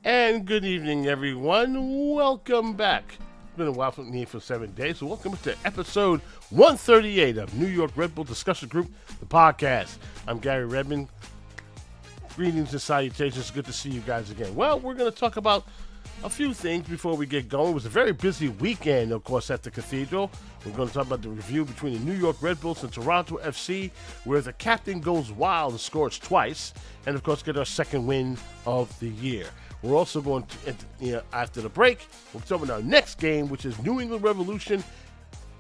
And good evening, everyone. Welcome back. It's been a while from me for 7 days, so welcome to episode 138 of New York Red Bull Discussion Group, the podcast. I'm Gary Redmond. Greetings and salutations. Good to see you guys again. Well, we're going to talk about a few things before we get going. It was a very busy weekend, of course, at the Cathedral. We're going to talk about the review between the New York Red Bulls and Toronto FC, where the captain goes wild and scores twice, and, of course, get our second win of the year. We're also going to, after the break, we'll talk about our next game, which is New England Revolution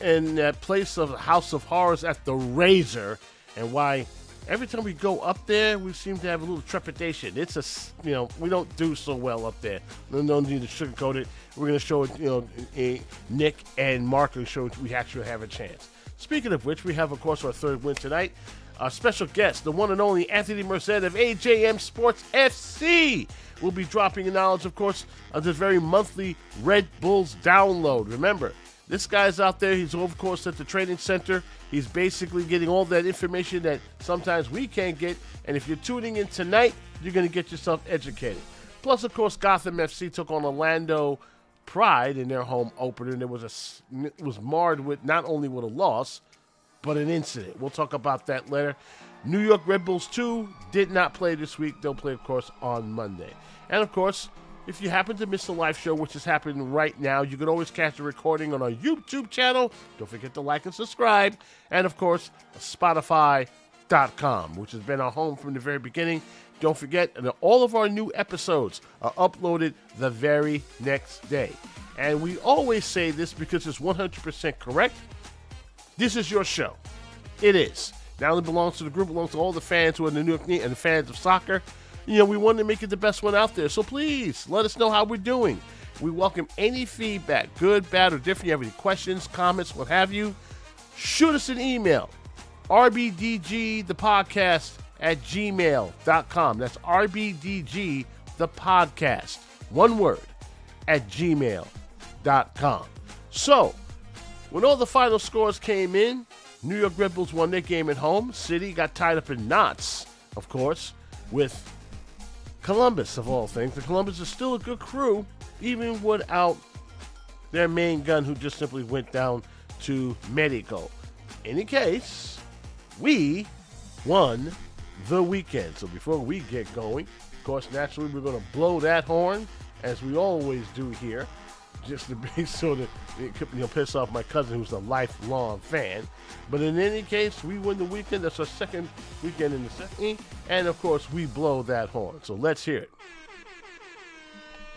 in that place of the House of Horrors at the Razor, and why every time we go up there, we seem to have a little trepidation. It's we don't do so well up there. No need to sugarcoat it. We're going to show it, Nick and Mark will show we actually have a chance. Speaking of which, we have, of course, our third win tonight. Our special guest, the one and only Anthony Merced of AJM Sports FC, will be dropping knowledge, of course, of this very monthly Red Bulls download. Remember, this guy's out there. He's, of course, at the training center. He's basically getting all that information that sometimes we can't get. And if you're tuning in tonight, you're going to get yourself educated. Plus, of course, Gotham FC took on Orlando Pride in their home opener. And it was marred with not only with a loss, but an incident. We'll talk about that later. New York Red Bulls 2 did not play this week. They'll play, of course, on Monday. And, of course, if you happen to miss the live show, which is happening right now, you can always catch the recording on our YouTube channel. Don't forget to like and subscribe. And, of course, Spotify.com, which has been our home from the very beginning. Don't forget that all of our new episodes are uploaded the very next day. And we always say this because it's 100% correct. This is your show. It is. Not only belongs to the group, belongs to all the fans who are in the New York and the fans of soccer. We want to make it the best one out there. So please, let us know how we're doing. We welcome any feedback, good, bad, or different. You have any questions, comments, what have you, shoot us an email. NYRBDG, the podcast, at gmail.com. That's NYRBDG, the podcast. One word, at gmail.com. So, when all the final scores came in, New York Red Bulls won their game at home. City got tied up in knots, of course, with Columbus, of all things. The Columbus is still a good crew, even without their main gun, who just simply went down to Mexico. In any case, we won the weekend. So before we get going, of course, naturally, we're going to blow that horn, as we always do here, just to be so that it could piss off my cousin, who's a lifelong fan. But in any case, we win the weekend. That's our second weekend in the second. And, of course, we blow that horn. So let's hear it.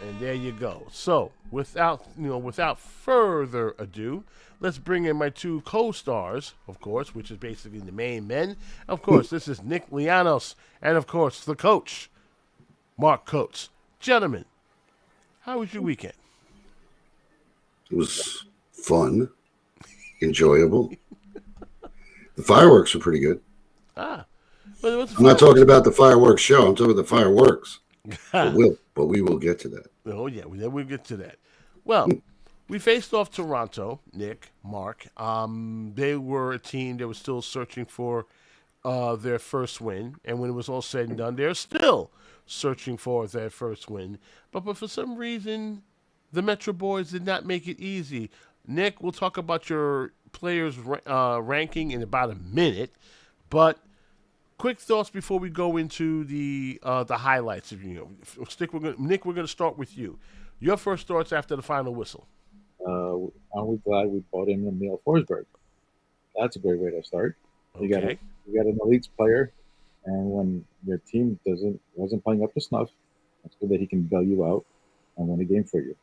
And there you go. So without further ado, let's bring in my two co-stars, of course, which is basically the main men. Of course, this is Nick Lianos and, of course, the coach, Mark Coates. Gentlemen, how was your weekend? It was fun, enjoyable. The fireworks were pretty good. Well, I'm not talking about the fireworks show. I'm talking about the fireworks. But we will get to that. Oh, yeah, we'll get to that. Well, we faced off Toronto, Nick, Mark. They were a team that was still searching for their first win. And when it was all said and done, they're still searching for their first win. But for some reason, the Metro Boys did not make it easy. Nick, we'll talk about your players' ranking in about a minute. But quick thoughts before we go into the highlights. Nick, we're going to start with you. Your first thoughts after the final whistle. Aren't we glad we bought in Emil Forsberg? That's a great way to start. Okay. You got an elite player, and when your team wasn't playing up to snuff, it's good that he can bail you out and win a game for you.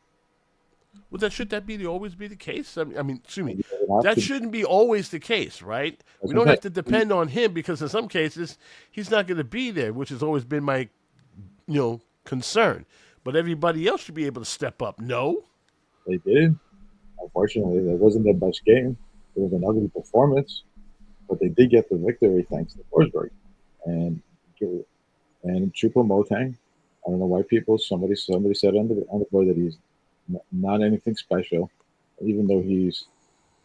Well, should that always be the case? I mean, excuse me. That shouldn't be always the case, right? We don't have to depend on him, because in some cases he's not going to be there, which has always been my, concern. But everybody else should be able to step up. No, they did. Unfortunately, that wasn't their best game. It was an ugly performance, but they did get the victory thanks to Forsberg and Choupo-Moting. I don't know why somebody said on the board that he's not anything special, even though he's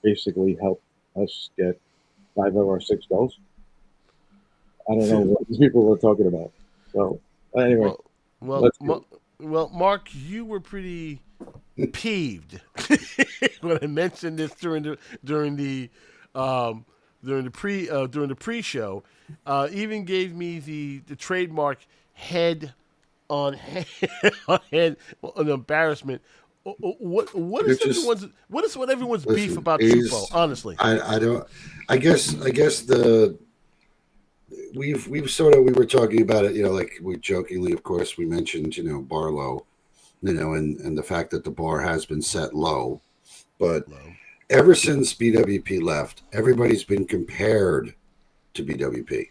basically helped us get 5 of our 6 goals. I don't know what these people were talking about. So anyway, well, Well, Mark, you were pretty peeved when I mentioned this um, during the pre-show. Even gave me the trademark head on head on head on embarrassment. What is It's just what everyone's beef listen. about Chupo? He's Honestly, I don't. I guess the we've sort of we were talking about it. Like we jokingly, of course, we mentioned Barlow, and the fact that the bar has been set low, but no. ever since BWP left, everybody's been compared to BWP.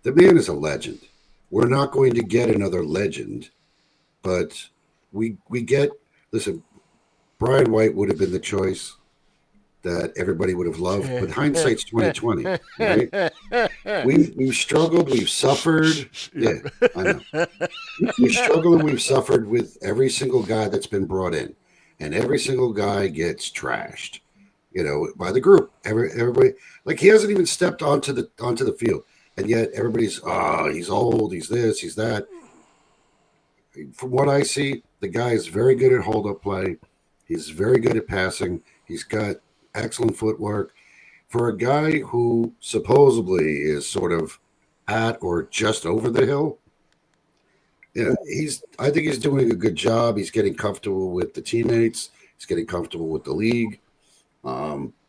The man is a legend. We're not going to get another legend, but we get. Listen, Brian White would have been the choice that everybody would have loved, but hindsight's 2020, right? We've struggled, we've suffered. Yeah, I know. We've struggled and we've suffered with every single guy that's been brought in, and every single guy gets trashed, by the group. Everybody, like, he hasn't even stepped onto the field, and yet everybody's he's old, he's this, he's that. From what I see, the guy is very good at hold up play. He's very good at passing. He's got excellent footwork. For a guy who supposedly is sort of at or just over the hill, I think he's doing a good job. He's getting comfortable with the teammates. He's getting comfortable with the league.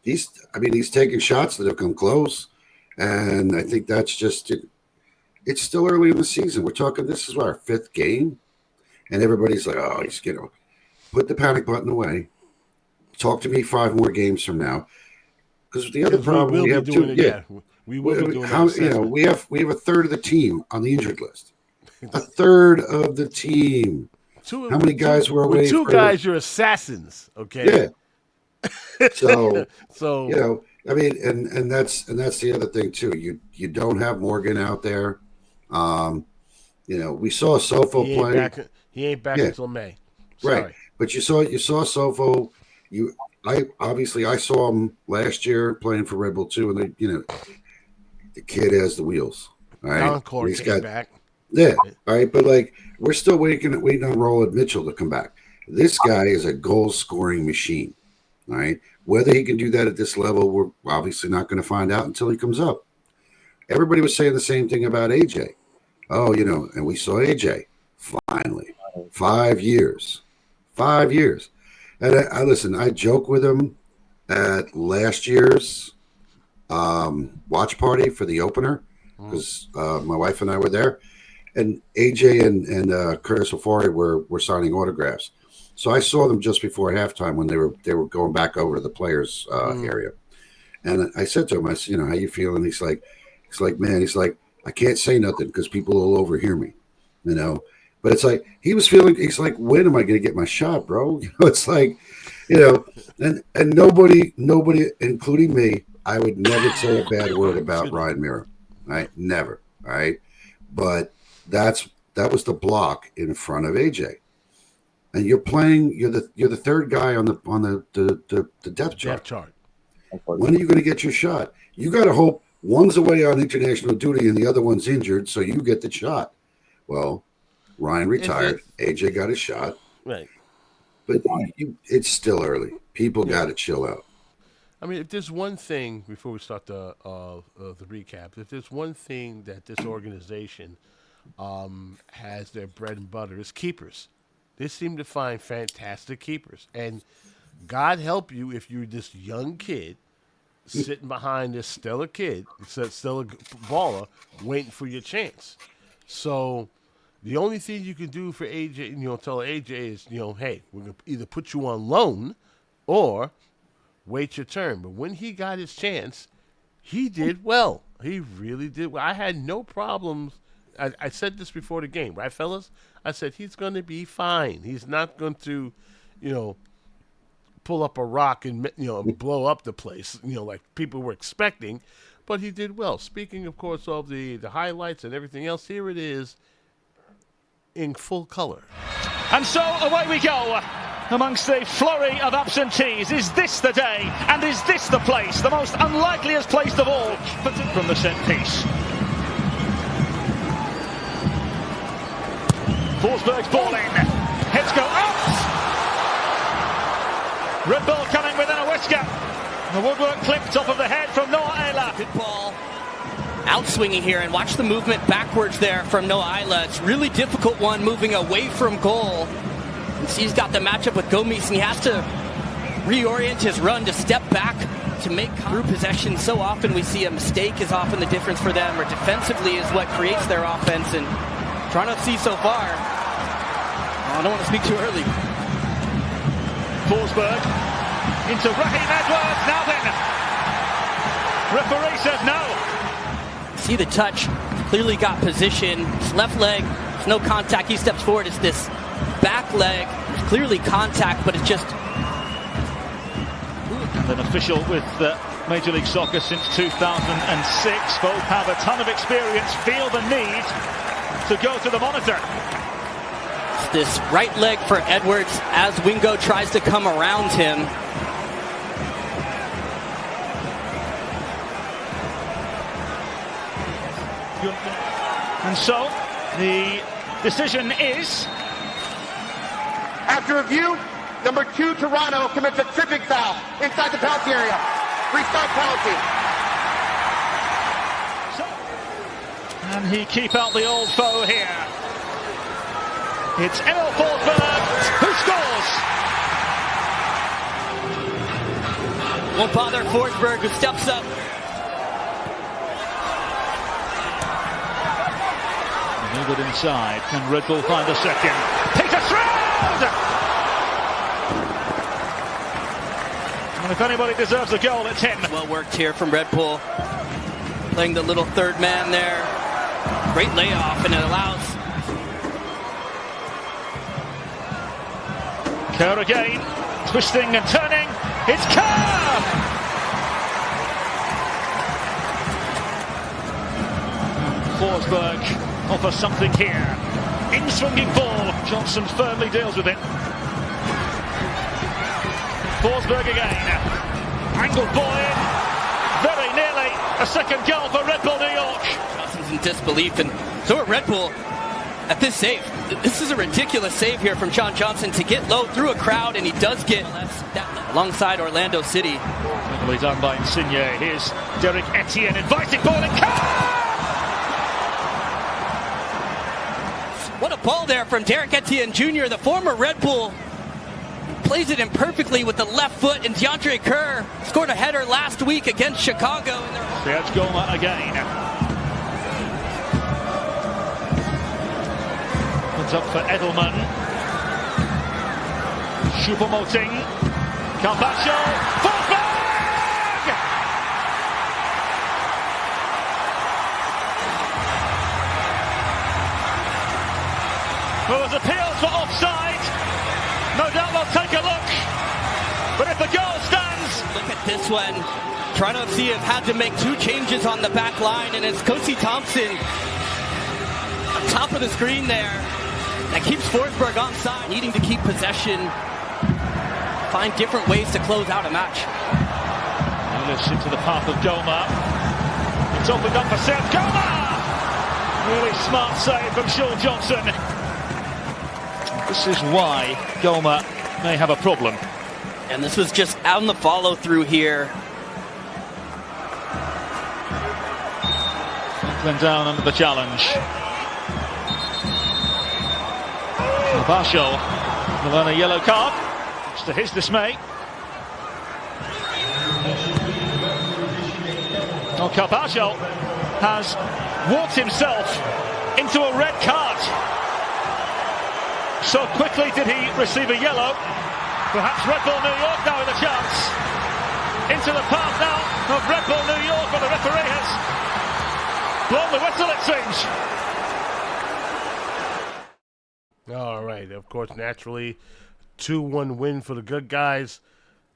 He's taking shots that have come close, and I think that's just it. It's still early in the season. We're talking. This is our 5th game, and everybody's like, "Oh, he's put the panic button away. Talk to me 5 more games from now." Because the other problem we have too, we will be doing we have a third of the team on the injured list. A third of the team. How many guys were away? With 2 guys, you're assassins. Okay. Yeah. So and that's the other thing too. You don't have Morgan out there. We saw Sofo play. He ain't back until May. Sorry. Right. But you saw Sofo. I saw him last year playing for Red Bull 2, and the kid has the wheels. All right. Encore came back. Yeah. All right. But we're still waiting on Roland Mitchell to come back. This guy is a goal scoring machine. All right. Whether he can do that at this level, we're obviously not going to find out until he comes up. Everybody was saying the same thing about AJ. Oh, and we saw AJ finally. 5 years. 5 years. And I joke with him at last year's watch party for the opener because my wife and I were there, and AJ and Curtis Ofori were signing autographs. So I saw them just before halftime when they were going back over to the players area, and I said to him, I said, how you feeling? He's like, man, I can't say nothing because people will overhear me, But it's like he's like, when am I going to get my shot, bro? It's like, and nobody, including me, I would never say a bad word about Ryan Mira, right? Never, all right. But that was the block in front of AJ, and you're the third guy on the depth chart. When are you going to get your shot? You got to hope one's away on international duty and the other one's injured, so you get the shot. Well. Ryan retired. AJ got his shot. Right. But it's still early. People got to chill out. I mean, if there's one thing, before we start the recap, if there's one thing that this organization has their bread and butter, it's keepers. They seem to find fantastic keepers. And God help you if you're this young kid sitting behind this stellar kid, stellar baller, waiting for your chance. So the only thing you can do for AJ, tell AJ is, hey, we're going to either put you on loan or wait your turn. But when he got his chance, he did well. He really did well. I had no problems. I said this before the game, right, fellas? I said he's going to be fine. He's not going to, pull up a rock and, blow up the place, like people were expecting. But he did well. Speaking, of course, of the highlights and everything else, here it is. In full color. And so away we go amongst the flurry of absentees. Is this the day and is this the place, the most unlikeliest place of all from the set piece? Forsberg's ball in. Red Bull coming within a whisker. The woodwork clip top of the head from Noah Ayla. Good ball. Outswinging here, and watch the movement backwards there from Noah Ayla. It's a really difficult one moving away from goal. And see, he's got the matchup with Gomes, and he has to reorient his run to step back to make through possession. So often we see a mistake is often the difference for them, or defensively is what creates their offense. And trying to see so far. I don't want to speak too early. Forsberg into Raheem Edwards. Now then, referee says no. See the touch, clearly got position. His left leg, there's no contact. He steps forward. It's this back leg. It's clearly contact, but it's just. An official with Major League Soccer since 2006. Both have a ton of experience, feel the need to go to the monitor. It's this right leg for Edwards as Wingo tries to come around him. And so the decision is, after review, number 2 Toronto commits a tripping foul inside the penalty area. Restart penalty. and he keep out the old foe here. It's Emil Forsberg who scores. Won't bother Forsberg, who steps up. Move it inside. Can Red Bull find a second? Peter Stroud! And if anybody deserves a goal, it's him. Well worked here from Red Bull. Playing the little third man there. Great layoff, and it allows. Kerr again, twisting and turning. It's Kerr! Forsberg offers something here. In swinging ball, Johnson firmly deals with it. Forsberg again. Angled ball in. Very nearly a second goal for Red Bull New York. Johnson's in disbelief, and so are Red Bull at this save. This is a ridiculous save here from Sean Johnson to get low through a crowd, and he does get alongside Orlando City. Well done by Insigne. Here's Derek Etienne inviting ball in. What a ball there from Derek Etienne Jr., the former Red Bull. Plays it in perfectly with the left foot, and DeAndre Kerr scored a header last week against Chicago. There's Goma again. Comes up for Edelman. Choupo-Moting. Carpaccio. Forsberg! There was appeals for offside. No doubt they'll take a look. But if the goal stands. Look at this one. Toronto FC have had to make two changes on the back line, and it's Kosi Thompson on top of the screen there. That keeps Forsberg onside, needing to keep possession. Find different ways to close out a match. He lifts into the path of Goma. It's opened up for Seth Goma! Really smart save from Sean Johnson. This is why Goma may have a problem. And this was just on the follow through here. Then down under the challenge. Basho will earn a yellow card, much to his dismay. Well, Carpaccio has walked himself into a red card. So quickly did he receive a yellow. Perhaps Red Bull New York now with a chance. Into the path now of Red Bull New York, but the referee has blown the whistle, it seems. All right. Of course, naturally, 2-1 win for the good guys.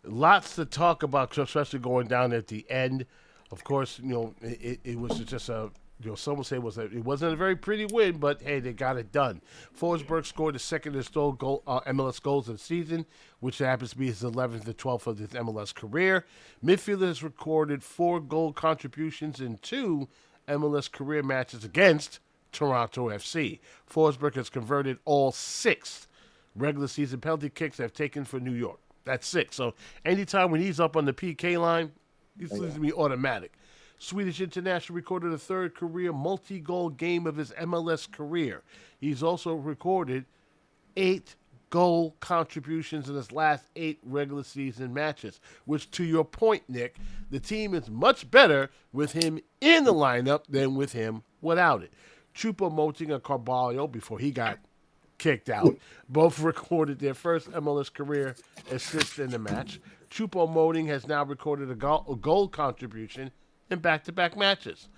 Lots to talk about, especially going down at the end. Of course, it was just a, someone say it wasn't a very pretty win, but hey, they got it done. Forsberg scored the second installed goal, MLS goals of the season, which happens to be his 11th and 12th of his MLS career. Midfielder has recorded 4 goal contributions in 2 MLS career matches against Toronto FC. Forsberg has converted all 6 regular season penalty kicks have taken for New York. That's 6. So anytime when he's up on the PK line, he's going to be automatic. Swedish international recorded a third career multi-goal game of his MLS career. He's also recorded 8 goal contributions in his last 8 regular season matches, which, to your point, Nick, the team is much better with him in the lineup than with him without it. Choupo-Moting and Carvalho, before he got kicked out, both recorded their first MLS career assist in the match. Choupo-Moting has now recorded a goal contribution in back-to-back matches.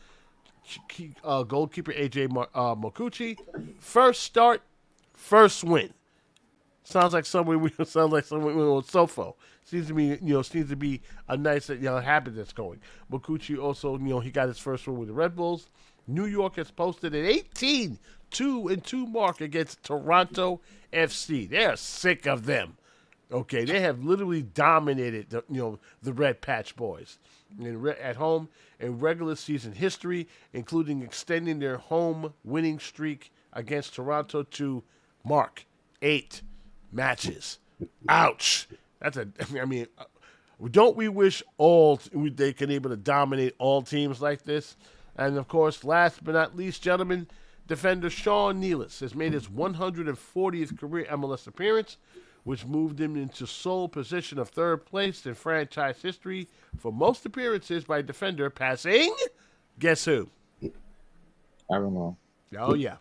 Goalkeeper AJ Mokuchi, first start, first win. Sounds like someone with Sofo. Seems to be a nice habit that's going. Mokuchi also, he got his first win with the Red Bulls. New York has posted an 18-2 mark against Toronto FC. They're sick of them. Okay, they have literally dominated the Red Patch Boys at home in regular season history, including extending their home winning streak against Toronto to 8 matches. Ouch. Don't we wish they can able to dominate all teams like this? And of course, last but not least, gentlemen, defender Sean Nealis has made his 140th career MLS appearance, which moved him into sole position of third place in franchise history for most appearances by a defender, passing, guess who? Aaron Long. Oh, yeah.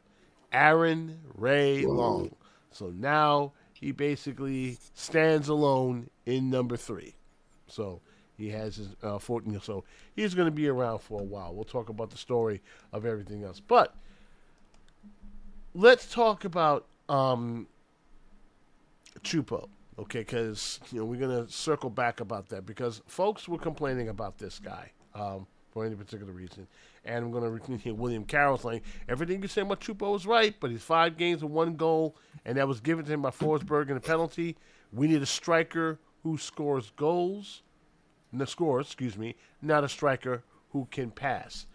Aaron Ray Long. So now he basically stands alone in number 3. So he has his 14. So he's going to be around for a while. We'll talk about the story of everything else. But let's talk about Choupo, okay? Because we're going to circle back about that because folks were complaining about this guy for any particular reason. And I'm going to hear William Carroll saying, everything you say about Choupo is right, but he's 5 games and 1 goal, and that was given to him by Forsberg in a penalty. We need a striker who scores goals, not a striker who can pass.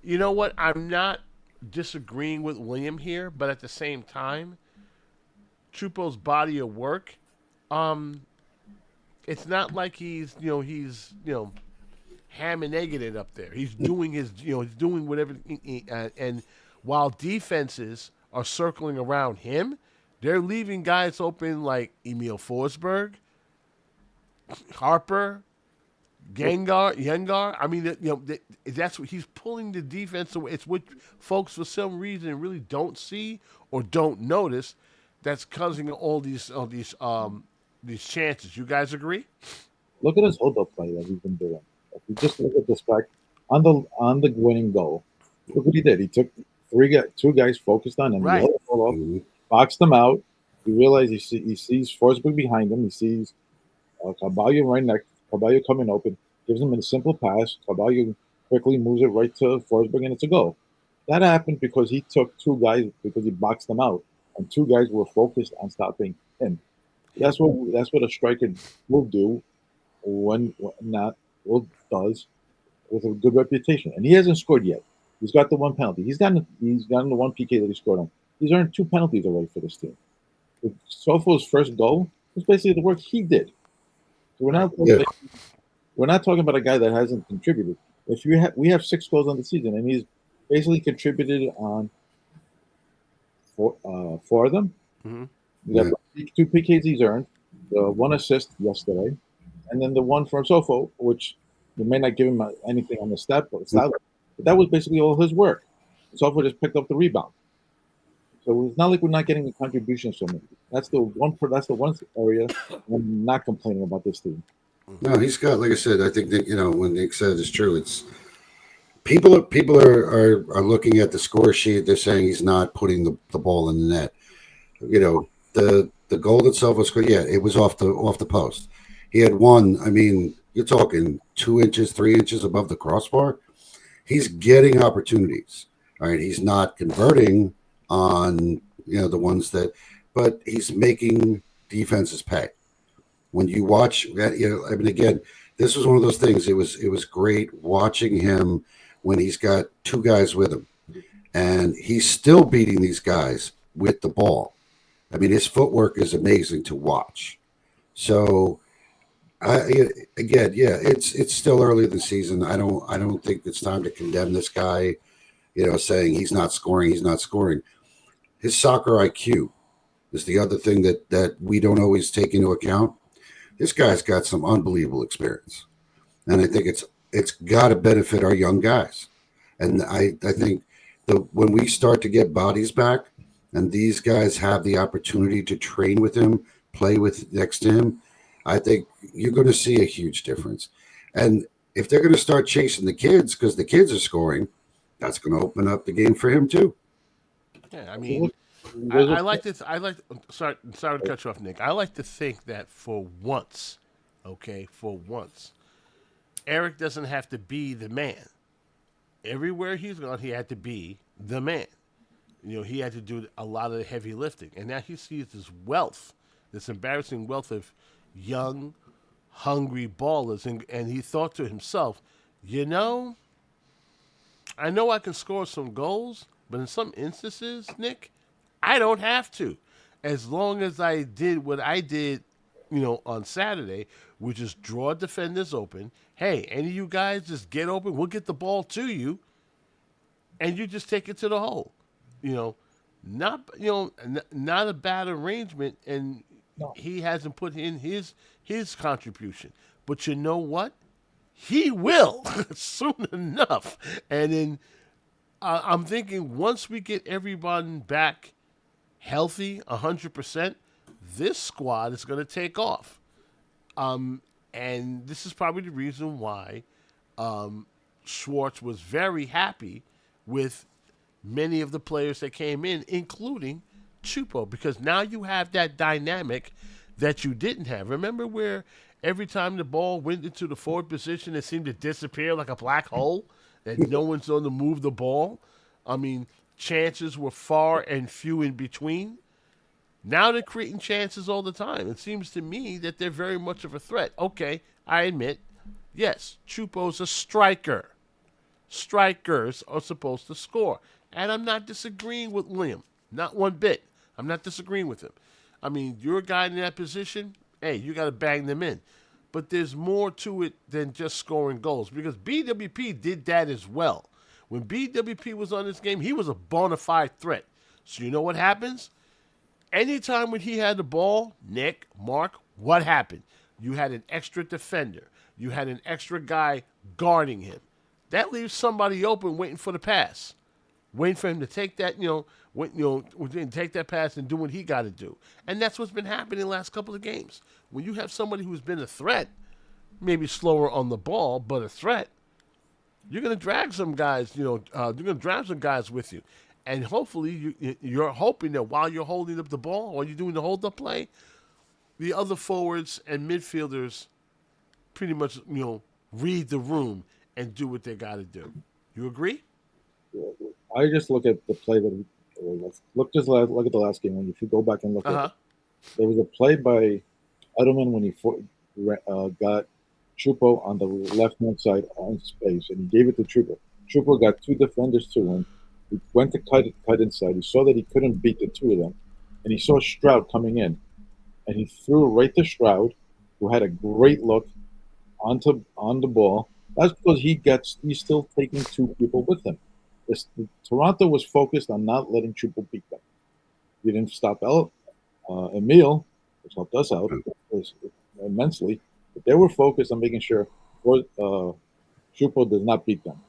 You know what? I'm not disagreeing with William here, but at the same time, Choupo's body of work, it's not like he's ham and egging it up there. He's doing he's doing whatever. And while defenses are circling around him, they're leaving guys open like Emil Forsberg, Harper, Yengar. I mean, that's what he's pulling the defense away. It's what folks for some reason really don't see or don't notice. That's causing all these chances. You guys agree? Look at his hold-up play that he's been doing. If you just look at this back on the winning goal, look what he did. He took 2 guys focused on him. Right. He held up, boxed them out. He realized he sees Forsberg behind him. He sees Carvalho right next. Carvalho coming open, gives him a simple pass. Carvalho quickly moves it right to Forsberg, and it's a goal. That happened because he took 2 guys because he boxed them out, and 2 guys were focused on stopping him. That's what a striker will do does with a good reputation. And he hasn't scored yet. He's got the 1 penalty. He's gotten the 1 PK that he scored on. He's earned 2 penalties already for this team. Sofo's first goal was basically the work he did. So we're not talking about a guy that hasn't contributed. We have 6 goals on the season, and he's basically contributed on 4 of them. Mm-hmm. We got 2 PKs he's earned, the 1 assist yesterday, and then the 1 from Sofo, which you may not give him anything on the stat, but that was basically all his work. Sofo just picked up the rebound. So it's not like we're not getting the contributions from him. That's the one area I'm not complaining about this team. No, he's got, like I said, I think that when Nick said it's true. It's people are looking at the score sheet. They're saying he's not putting the ball in the net. The goal itself was good. Yeah, it was off the post. He had 1. I mean, you're talking 2 inches, 3 inches above the crossbar. He's getting opportunities. All right, he's not converting on the ones but he's making defenses pay. When you watch that, I mean, again, this was one of those things. It was great watching him when he's got 2 guys with him, and he's still beating these guys with the ball. I mean, his footwork is amazing to watch. So Again, yeah, it's still early in the season. I don't think it's time to condemn this guy. Saying he's not scoring, he's not scoring. His soccer IQ is the other thing that we don't always take into account. This guy's got some unbelievable experience, and I think it's got to benefit our young guys. And I think when we start to get bodies back, and these guys have the opportunity to train with him, play with next to him, I think you're going to see a huge difference. And if they're going to start chasing the kids because the kids are scoring, that's going to open up the game for him too. Yeah, I mean, I like this. Sorry to cut you off, Nick. I like to think that for once, okay, for once, Eric doesn't have to be the man. Everywhere he's gone, he had to be the man. He had to do a lot of the heavy lifting, and now he sees this wealth, this embarrassing wealth of young, hungry ballers, and he thought to himself, you know, I know I can score some goals, but in some instances, Nick, I don't have to. As long as I did what I did, on Saturday, which is draw defenders open. Hey, any of you guys just get open, we'll get the ball to you, and you just take it to the hole. Not a bad arrangement, and No. he hasn't put in his contribution. But you know what? He will soon enough. And then I'm thinking once we get everyone back healthy, 100%, this squad is going to take off. And this is probably the reason why Schwartz was very happy with many of the players that came in, including Chupo, because now you have that dynamic that you didn't have. Remember where every time the ball went into the forward position, it seemed to disappear like a black hole, and no one's going to move the ball? I mean, chances were far and few in between. Now they're creating chances all the time. It seems to me that they're very much of a threat. Okay, I admit, yes, Chupo's a striker. Strikers are supposed to score. And I'm not disagreeing with Liam. Not one bit. I'm not disagreeing with him. I mean, you're a guy in that position, hey, you got to bang them in. But there's more to it than just scoring goals, because BWP did that as well. When BWP was on this game, he was a bona fide threat. So you know what happens? Anytime when he had the ball, Nick, Mark, what happened? You had an extra defender. You had an extra guy guarding him. That leaves somebody open waiting for the pass. Waiting for him to take that, take that pass and do what he got to do. And that's what's been happening the last couple of games. When you have somebody who's been a threat, maybe slower on the ball, but a threat, you're going to drag some guys, you're going to drag some guys with you. And hopefully you're hoping that while you're holding up the ball, while you're doing the hold-up play, the other forwards and midfielders pretty much, read the room and do what they got to do. You agree? I just look at the play that look at the last game. When if you go back and look at it, there was a play by Edelman when he got Chupo on the left hand side on space, and he gave it to Chupo. Chupo got two defenders to him. He went to cut inside. He saw that he couldn't beat the two of them, and he saw Stroud coming in, and he threw right to Stroud, who had a great look on the ball. That's because he's still taking two people with him. Toronto was focused on not letting Chupo beat them. We didn't stop Emil, which helped us out immensely, but they were focused on making sure Chupo does not beat them,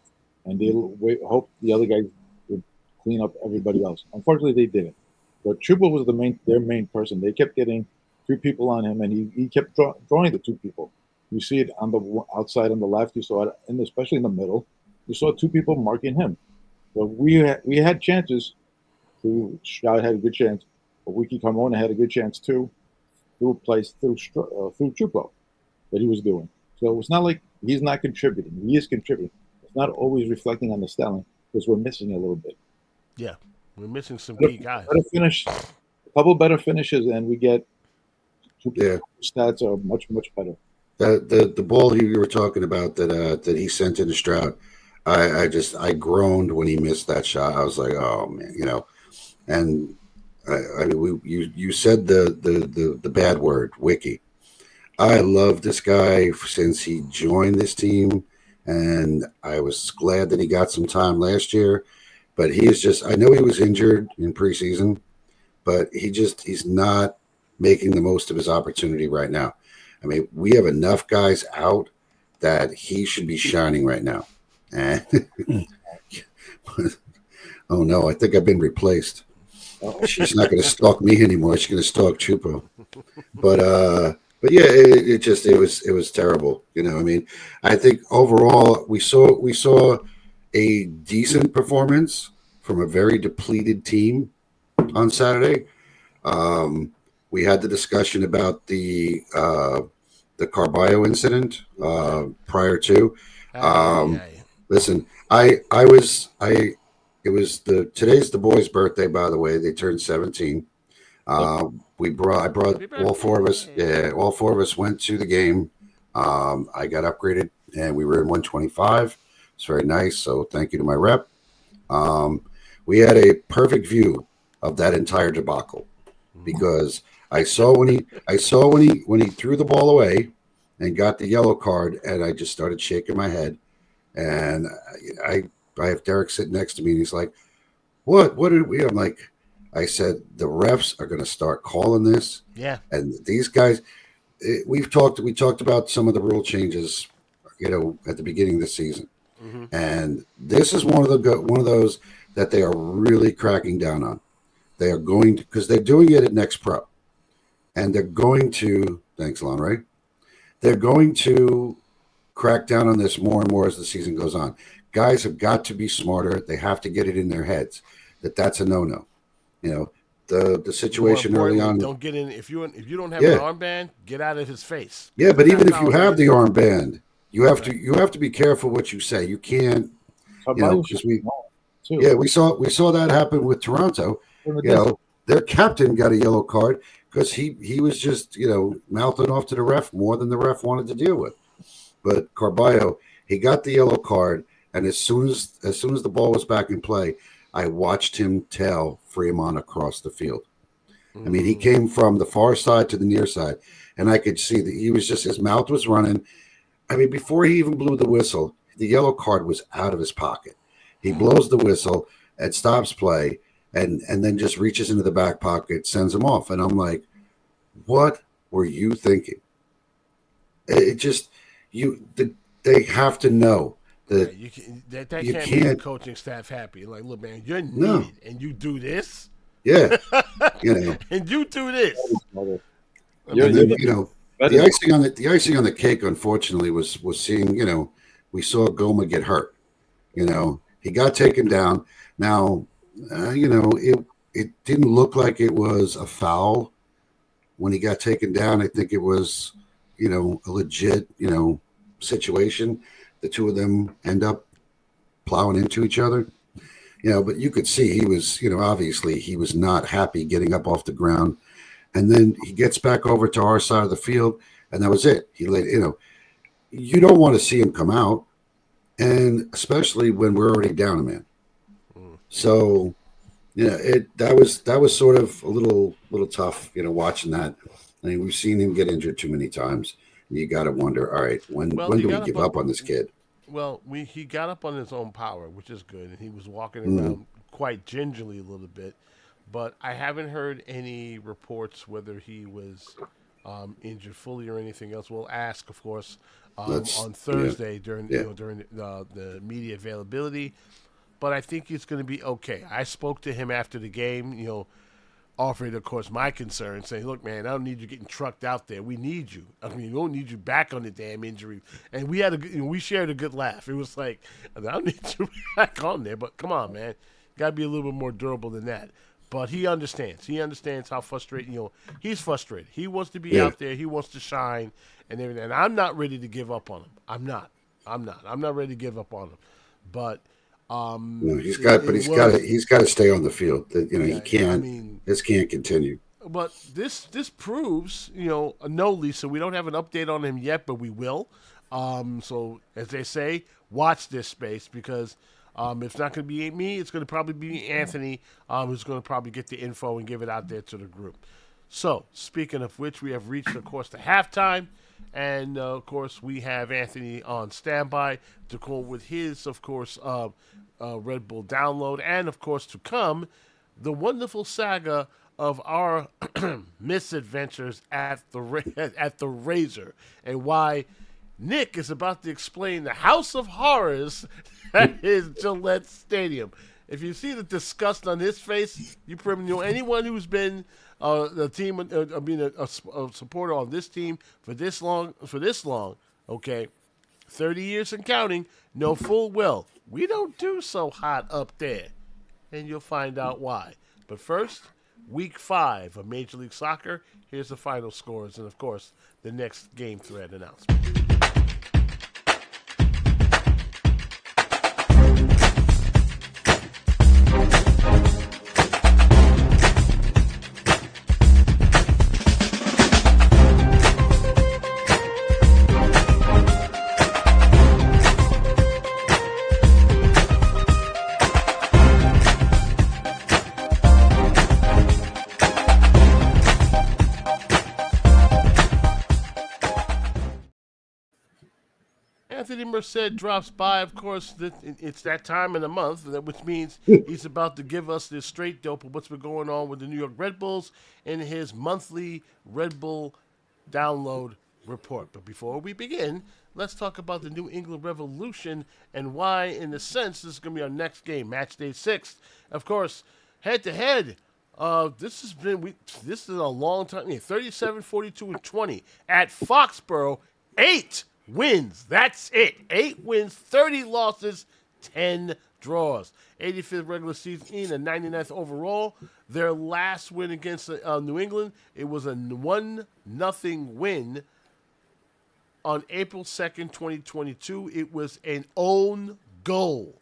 and they hope the other guys would clean up everybody else. Unfortunately, they didn't. But Chupo was their main person. They kept getting two people on him, and he kept drawing the two people. You see it on the outside on the left. You saw it, and especially in the middle. You saw two people marking him. But we had chances. Stroud had a good chance, but Wiki Carmona had a good chance too. Through Chupo that he was doing. So it's not like he's not contributing. He is contributing. It's not always reflecting on the stallion because we're missing a little bit. Yeah, we're missing some key guys. A couple better finishes, and we get stats are much better. The ball you were talking about that he sent into Stroud, I groaned when he missed that shot. I was like, oh man, And I mean, you said the bad word, Wiki. I love this guy since he joined this team, and I was glad that he got some time last year. But he is just, I know he was injured in preseason, but he's not making the most of his opportunity right now. I mean, we have enough guys out that he should be shining right now. And oh no, I think I've been replaced. She's not going to stalk me anymore. She's going to stalk Chupo. But yeah, it was terrible. You know, I mean, I think overall we saw a decent performance from a very depleted team on Saturday. We had the discussion about the Carballo incident prior to. Listen, it was today's the boy's birthday, by the way. They turned 17. I brought all four of us. Yeah, all four of us went to the game. I got upgraded, and we were in 125. It's very nice. So thank you to my rep. We had a perfect view of that entire debacle because I saw when he threw the ball away and got the yellow card, and I just started shaking my head. And I have Derek sitting next to me, and he's like, "What? What did we?" I'm like, I said, the refs are going to start calling this. Yeah. And these guys, we talked about some of the rule changes, you know, at the beginning of the season. Mm-hmm. And this is one of those that they are really cracking down on. They are going to, because they're doing it at Next Pro. And they're going to, thanks, Lon, right? They're going to crack down on this more and more as the season goes on. Guys have got to be smarter. They have to get it in their heads that that's a no-no. You know, the situation early on. Don't get in if you don't have an armband, get out of his face. Yeah, but even if you have the armband, you have to be careful what you say. You can't, you know, because we saw that happen with Toronto. You know, their captain got a yellow card because he was just, you know, mouthing off to the ref more than the ref wanted to deal with. But Carballo, he got the yellow card, and as soon as the ball was back in play, I watched him tail Fremont across the field. I mean, he came from the far side to the near side, and I could see that he was just, his mouth was running. I mean, before he even blew the whistle, the yellow card was out of his pocket. He blows the whistle and stops play, and then just reaches into the back pocket, sends him off. And I'm like, what were you thinking? It just, they have to know. That can't make the coaching staff happy. Like, look, man, you're needed, and you do this. Yeah, you know, and you do this. The icing on the cake, unfortunately, was seeing. You know, we saw Goma get hurt. You know, he got taken down. Now, you know, it didn't look like it was a foul when he got taken down. I think it was, you know, a legit, you know, situation. The two of them end up plowing into each other, you know, but you could see he was, you know, obviously he was not happy getting up off the ground. And then he gets back over to our side of the field, and that was it. He let, you know, you don't want to see him come out, and especially when we're already down a man. So, you know, that was sort of a little tough, you know, watching that. I mean, we've seen him get injured too many times. You got to wonder, all right, when do we give up on this kid? Well, he got up on his own power, which is good, and he was walking around quite gingerly a little bit. But I haven't heard any reports whether he was injured fully or anything else. We'll ask, of course, on Thursday during the media availability. But I think it's going to be okay. I spoke to him after the game, you know, offering, of course, my concern, saying, look, man, I don't need you getting trucked out there. We need you. I mean, we don't need you back on the damn injury. And we had we shared a good laugh. It was like, I don't need you back on there, but come on, man. Got to be a little bit more durable than that. But he understands. He understands how frustrated, you know, he's frustrated. He wants to be out there. He wants to shine and everything. And I'm not ready to give up on him. I'm not ready to give up on him. But he's got to stay on the field. You know, he can't. I mean, this can't continue. But this proves, you know, no, Lisa, we don't have an update on him yet, but we will. So as they say, watch this space because it's not going to be me. It's going to probably be Anthony, who's going to probably get the info and give it out there to the group. So, speaking of which, we have reached, of course, the halftime. And, of course, we have Anthony on standby to call with his, of course, Red Bull download. And, of course, to come, the wonderful saga of our misadventures at the Razor, and why Nick is about to explain the House of Horrors that is Gillette Stadium. If you see the disgust on his face, you probably know anyone who's been a supporter on this team for this long. Okay, 30 years and counting. Know full well we don't do so hot up there, and you'll find out why. But first, Week 5 of Major League Soccer. Here's the final scores, and of course, the next game thread announcement. Anthony Merced drops by. Of course, it's that time in the month, which means he's about to give us this straight dope of what's been going on with the New York Red Bulls in his monthly Red Bull download report. But before we begin, let's talk about the New England Revolution and why, in a sense, this is going to be our next game, match day 6. Of course, head-to-head. This is a long time. 37, 42, and 20 at Foxborough. 8 wins. That's it. 8 wins, 30 losses, 10 draws. 85th regular season in and 99th overall. Their last win against New England, it was a 1-0 win on April 2nd, 2022. It was an own goal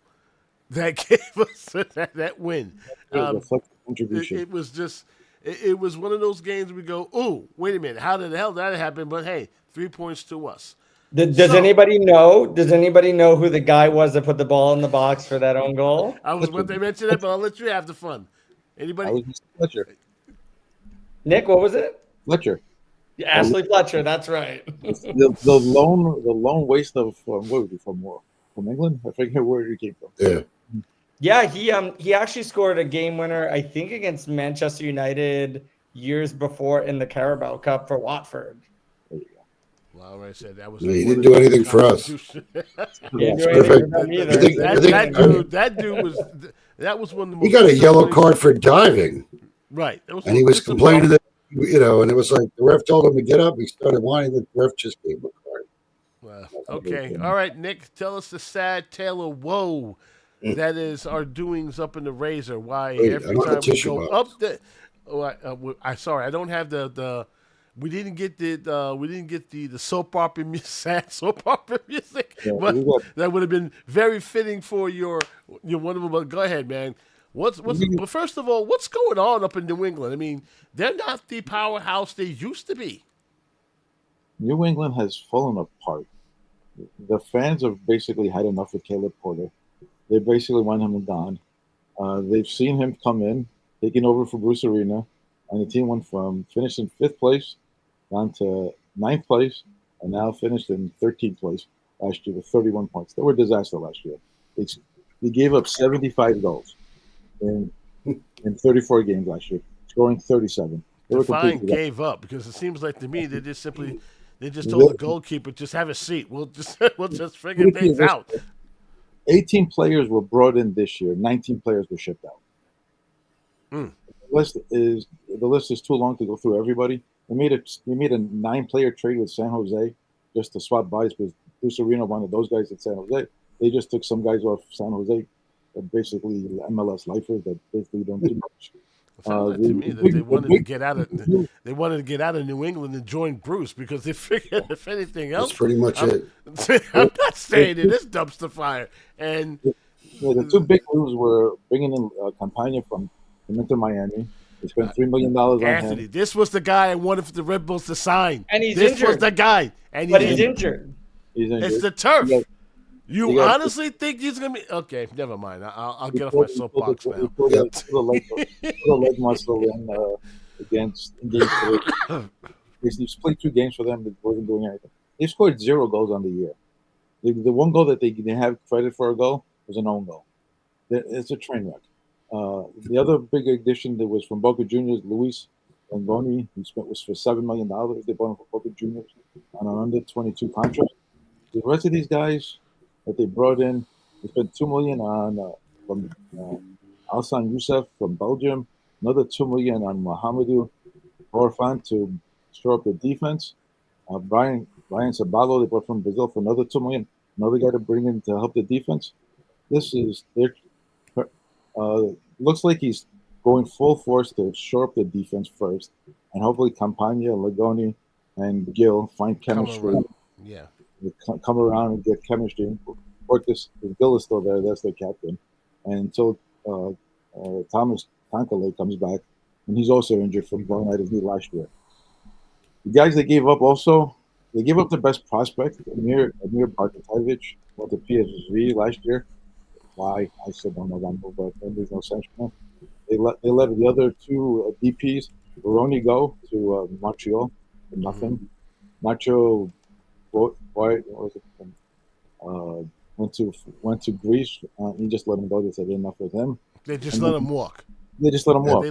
that gave us that win. It was just, it was one of those games we go, ooh, wait a minute, how the hell did that happen? But hey, 3 points to us. Does anybody know? Does anybody know who the guy was that put the ball in the box for that own goal? I was about to mention that, but I'll let you have the fun. Anybody? I was Mr. Fletcher. Nick, what was it? Fletcher. Yeah, Ashley Fletcher. That's right. the lone waste of what was he from England? I forget where he came from. Yeah. Yeah, he actually scored a game winner, I think, against Manchester United years before in the Carabao Cup for Watford. Well, I already said that was. No, he didn't do anything for us. That was one of the most. He got a yellow card for diving. Right. And he was complaining that, and it was like the ref told him to get up. He started whining. The ref just gave him a card. Well, okay. All right, Nick, tell us the sad tale of woe that is our doings up in the Razor. Why every time we go up the. Sorry, I don't have the. We didn't get the soap opera sad soap opera music, but that would have been very fitting for your wonderful. But go ahead, man. But first of all, what's going on up in New England? I mean, they're not the powerhouse they used to be. New England has fallen apart. The fans have basically had enough of Caleb Porter. They basically want him gone. They've seen him come in, taking over for Bruce Arena, and the team went from finishing 5th place down to 9th place, and now finished in 13th place last year with 31 points. They were a disaster last year. They gave up 75 goals in 34 games last year, scoring 37. Define gave up, because it seems like to me they just told the goalkeeper, just have a seat. We'll just figure things out. 18 players were brought in this year. 19 players were shipped out. The list is too long to go through everybody. They made a 9-player trade with San Jose just to swap buys because Bruce Arena wanted those guys at San Jose. They just took some guys off San Jose, basically MLS lifers that basically don't do much. To me that they wanted to get out of New England and join Bruce because they figured if anything else, that's pretty much it. I'm not staying in this dumpster fire. And the 2 big moves were bringing in Campagna from Inter Miami. They spent $3 million on Anthony, him. this was the guy I wanted for the Red Bulls to sign. And he's injured. This was the guy. And he's injured. It's the turf. You honestly think he's going to be... Okay, never mind. I'll get off my soapbox now. Put a leg muscle against in game 3. They played 2 games for them. They wasn't doing anything. They scored 0 goals on the year. The one goal that they didn't have credit for a goal was an own goal. It's a train wreck. The other big addition that was from Boca Juniors, Luis Langoni, was for $7 million. They bought him for Boca Juniors on an under 22 contract. The rest of these guys that they brought in, they spent $2 million on from Alsan Youssef from Belgium, another $2 million on Mohamedou Orfan to shore up the defense. Brian Sabalo they brought from Brazil for another $2 million. Another guy to bring in to help the defense. This is looks like he's going full force to shore up the defense first, and hopefully Campagna, Lagoni, and Gill find chemistry. Yeah, come around and get chemistry. Orcus, Gill is still there. That's their captain. And until Thomas Tankale comes back, and he's also injured from going out of knee last year. The guys they gave up they gave up the best prospect, Amir Barkatovic, went to PSV last year. Why? I still don't know that move, but that makes no sense for them. They let the other 2 DPs, Baroni, go to Montreal for nothing. Nacho went to Greece. He just let him go. They said enough with him. They just let him walk. They just let him walk.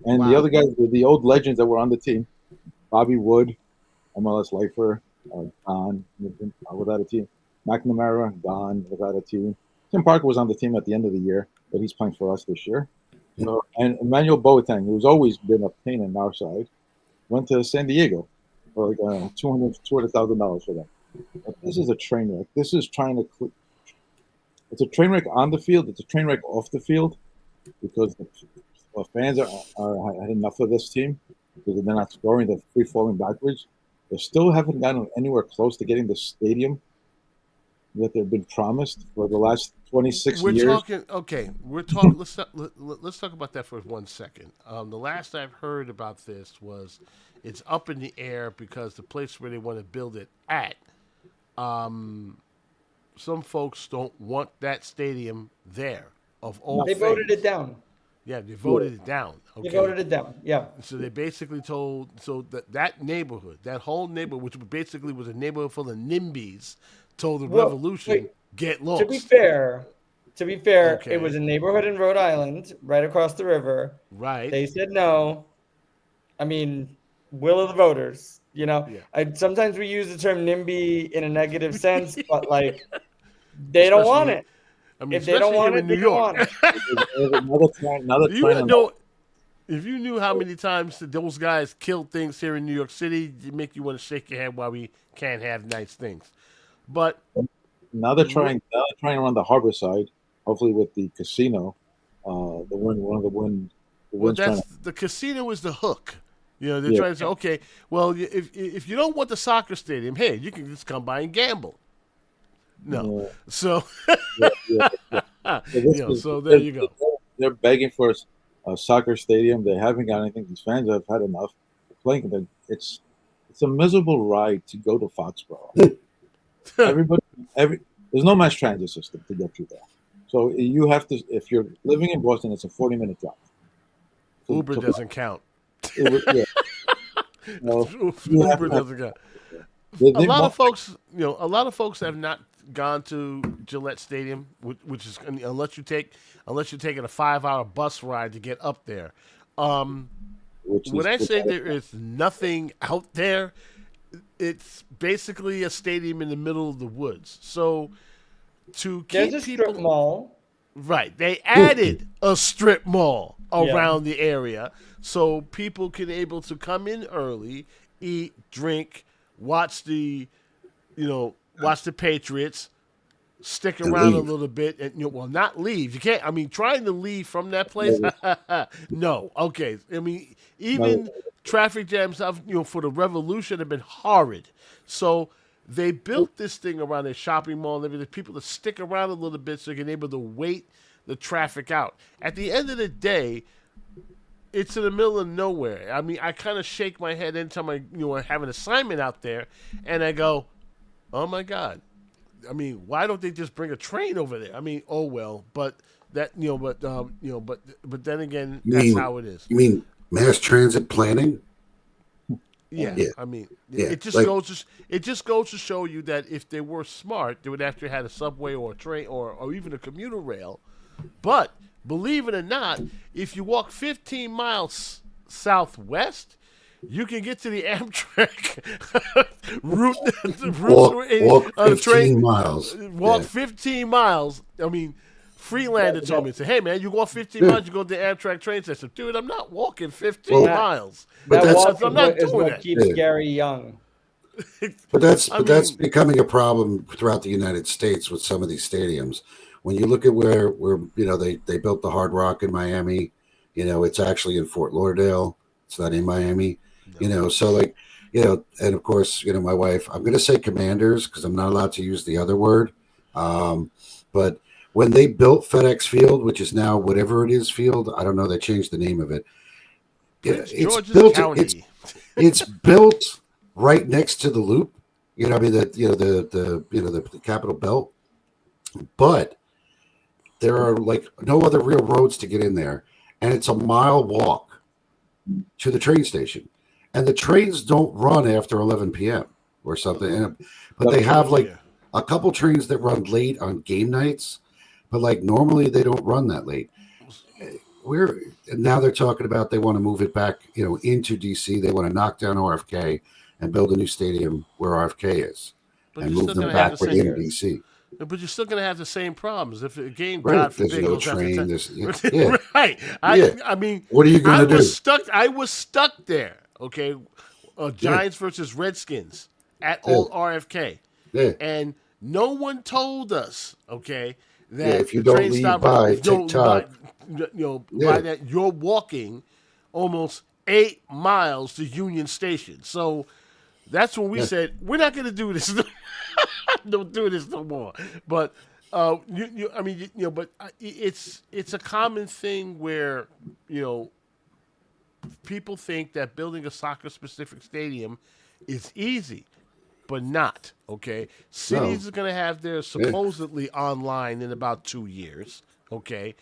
And the other guys were the old legends that were on the team. Bobby Wood, MLS lifer, gone without a team. McNamara, gone without a team. Tim Parker was on the team at the end of the year, but he's playing for us this year. So, and Emmanuel Boateng, who's always been a pain in our side, went to San Diego for like $200,000 for them. But this is a train wreck. This is it's a train wreck on the field. It's a train wreck off the field because the fans had enough of this team because they're not scoring. They're free falling backwards. They still haven't gotten anywhere close to getting the stadium that they've been promised for the last 26 years. Let's talk about that for 1 second. The last I've heard about this was it's up in the air because the place where they want to build it at, some folks don't want that stadium there. They voted it down. Yeah, they voted it down. Okay. They voted it down. Yeah. So they basically told that neighborhood, that whole neighborhood, which basically was a neighborhood full of NIMBYs, told the revolution get lost. To be fair, okay. It was a neighborhood in Rhode Island, right across the river. Right. They said no. I mean, will of the voters. You know, sometimes we use the term NIMBY in a negative sense, but like they don't want it. I mean, if they don't want it, New York. If you knew how many times those guys killed things here in New York City, it make you want to shake your head why we can't have nice things. But now they're trying around the harbor side, hopefully with the casino. The casino is the hook. You know, they're trying to say, okay, well, if you don't want the soccer stadium, hey, you can just come by and gamble. No, so so there you go. They're begging for a soccer stadium. They haven't got anything. These fans have had enough. Playing it's a miserable ride to go to Foxborough. There's no mass transit system to get you there. So you have to, if you're living in Boston, it's a 40-minute drive. Uber doesn't count. Uber doesn't count. A lot of folks have not gone to Gillette Stadium, which is unless you're taking a 5-hour bus ride to get up there. When I say there is nothing out there, it's basically a stadium in the middle of the woods. So to keep there's a people, strip mall. Right, they added a strip mall around the area so people can able to come in early, eat, drink, watch the Patriots, stick around a little bit, and not leave. You can't. I mean, trying to leave from that place, no. Okay, I mean, even traffic jams, for the revolution have been horrid. So they built this thing around a shopping mall and everything. People to stick around a little bit so they can able to wait the traffic out. At the end of the day, it's in the middle of nowhere. I mean, I kind of shake my head anytime I have an assignment out there, and I go, "Oh my God." I mean, why don't they just bring a train over there? I mean, oh well, but that but then again, that's how it is. You mean mass transit planning. Yeah, Yeah. I mean, Yeah, it just like- goes to show you that if they were smart, they would actually have a subway or a train or even a commuter rail. But believe it or not, if you walk 15 miles southwest, you can get to the Amtrak route. Walk 15 train. miles. Walk Yeah. 15 miles. I mean, Freelander told me, "Say, hey man, you walk 15 miles, you go to the Amtrak train station." Dude, I'm not walking 15 Well, miles. But That that's- walk I'm not is doing what that. keeps Yeah. Gary young. But that's I that's mean- becoming a problem throughout the United States with some of these stadiums. When you look at where they built the Hard Rock in Miami, it's actually in Fort Lauderdale. It's not in Miami. So like, and of course, my wife, I'm going to say Commanders because I'm not allowed to use the other word. But when they built FedEx Field, which is now whatever it is field, I don't know, they changed the name of it. Prince It's George's built. County. It's built right next to the loop. The Capitol Belt. But there are like no other real roads to get in there, and it's a mile walk to the train station, and the trains don't run after 11 p.m. or something. But they have like a couple trains that run late on game nights, but like normally they don't run that late. Now they're talking about they want to move it back, into DC. They want to knock down RFK and build a new stadium where RFK is, But and you're move still them gonna have back the within same- DC. But you're still going to have the same problems. If a game, Right. God There's forbid, no goes after train. 10. Yeah. Right. Yeah. I mean, What are you going to do? I was stuck there. Okay, Giants versus Redskins at Yeah. old RFK, Yeah. and no one told us. Okay, that Yeah, if you the don't train leave stop- by if you don't TikTok. by that you're walking almost 8 miles to Union Station. So that's when we said we're not going to do this. Don't do this no more. But it's a common thing where people think that building a soccer specific stadium is easy, but not. Okay, cities are going to have theirs supposedly online in about 2 years. Okay,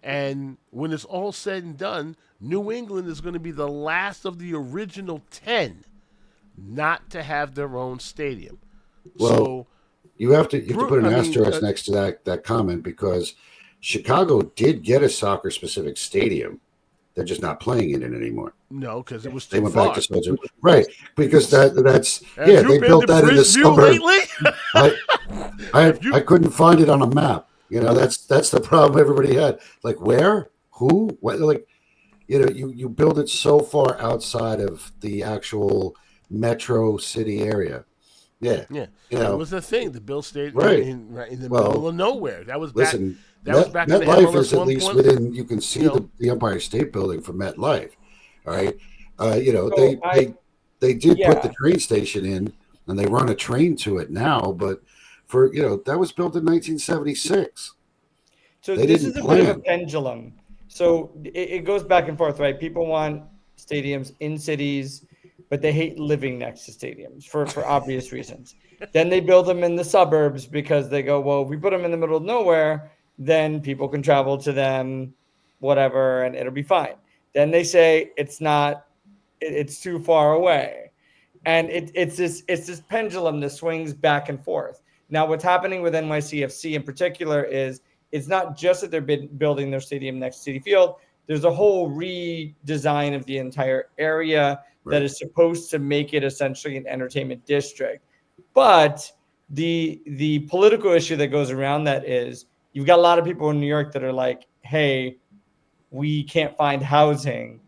and when it's all said and done, New England is going to be the last of the original 10 not to have their own stadium. Well, So you have to put an I mean, asterisk next to that comment because Chicago did get a soccer specific stadium. They're just not playing in it anymore. no, because it was They too went far. back to Soldier. Right. Because that's Have yeah, you they been built to that in the Bridgeview suburb. lately? I couldn't find it on a map. That's the problem everybody had. Like where? Who? What, like you build it so far outside of the actual metro city area. Yeah. Yeah, that was the thing. The Bill State Right. in the middle of nowhere. That was back. Listen, That was back in the MetLife MLS is at least 1.0. within. You can see the Empire State Building from MetLife. All right, they did put the train station in, and they run a train to it now. But that was built in 1976. So They this didn't is a bit of a plan. pendulum. So it goes back and forth, right? People want stadiums in cities, but they hate living next to stadiums for obvious reasons. Then they build them in the suburbs because they go, well, if we put them in the middle of nowhere, then people can travel to them, whatever, and it'll be fine. Then they say it's too far away. And it's this pendulum that swings back and forth. Now, what's happening with NYCFC in particular is it's not just that they're building their stadium next to Citi Field. There's a whole redesign of the entire area that is supposed to make it essentially an entertainment district. But the political issue that goes around that is you've got a lot of people in New York that are like, hey, we can't find housing.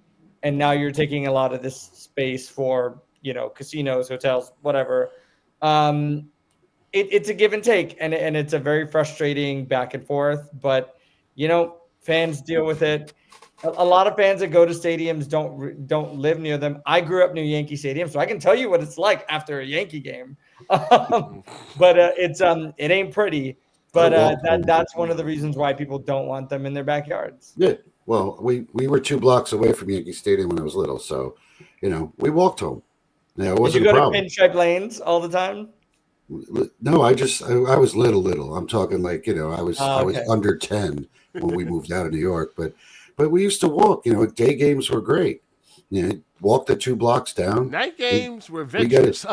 And now you're taking a lot of this space for, casinos, hotels, whatever. It's a give and take, and it's a very frustrating back and forth. But fans deal with it. A lot of fans that go to stadiums don't live near them. I grew up near Yankee Stadium, so I can tell you what it's like after a Yankee game. But it ain't pretty. But that's one of the reasons why people don't want them in their backyards. Yeah. Well, we were 2 blocks away from Yankee Stadium when I was little, so we walked home. It wasn't Did you a go problem. to pinstripe lanes all the time? No, I was little. I'm talking like I was under 10 when we moved out of New York, but we used to walk. Day games were great. You know, walk the 2 blocks down. Night games were we got adventurous.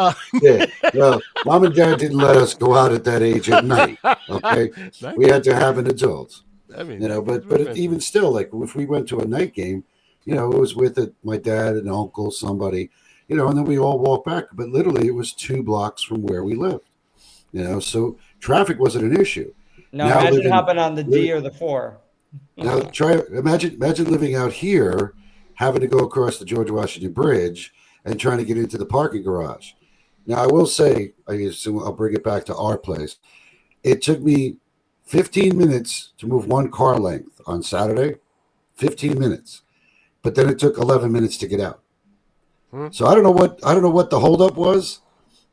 Yeah. Well, mom and dad didn't let us go out at that age at night. Okay. We had to have an adult. I mean, You know, night games but were even adventurous. still, like if we went to a night game, you know, it was with my dad and uncle, somebody, you know, and then we all walked back. But literally, it was 2 blocks from where we lived. You know, so traffic wasn't an issue. Now Now imagine living- hopping on the D or the 4. Now imagine living out here, having to go across the George Washington Bridge and trying to get into the parking garage. Now I will say, I'll bring it back to our place. It took me 15 minutes to move 1 car length on Saturday. 15 minutes, but then it took 11 minutes to get out. So I don't know what the holdup was,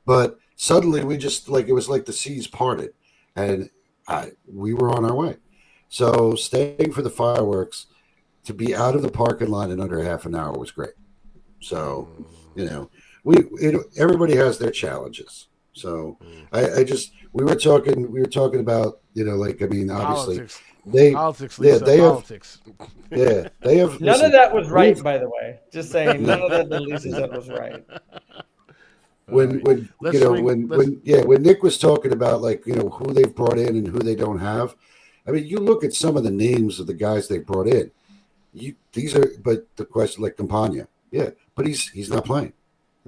but suddenly we just it was like the seas parted, and we were on our way. So staying for the fireworks, to be out of the parking lot in under half an hour was great. So, you know, everybody has their challenges. So we were talking about, you know, like, I mean, obviously Politics. they Politics, Lisa, they politics. they have None listen, of that was right, by the way. Just saying, none of that Lisa said was right. when Let's you know swing- when Nick was talking about, like, you know, who they've brought in and who they don't have. I mean, you look at some of the names of the guys they brought in. But the question, like Campagna, yeah, but he's not playing.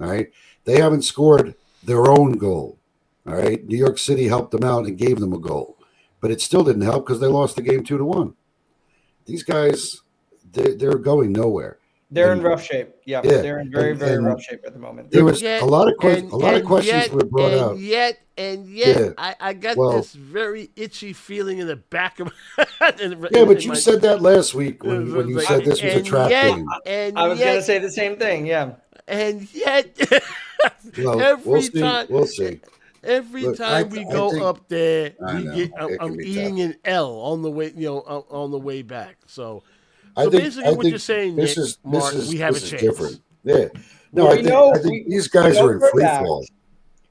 All right, they haven't scored their own goal. All right, New York City helped them out and gave them a goal, but it still didn't help because they lost the game 2-1. These guys, they're going nowhere. They're in rough shape. Yeah, Yeah, they're in very, very rough shape at the moment. There was Yet- a lot of questions. and A lot of questions yet, were brought and out. Yet, Yeah. I got Well- this very itchy feeling in the back of my head. Yeah, but you said that last week when you Like, said this was a and trap yet- game. And I was going yet, to say the same thing. Yeah. and yet, Well, every we'll see. time, We'll see. every Look, time we go think- up there, I know, it can I'm be eating an L on the way, on the way back. So I basically, what think you're saying, this Nick, is Mark, this is we have this a is chance. different. Yeah. No, Well, I think these guys we know are in for a free fact- fall.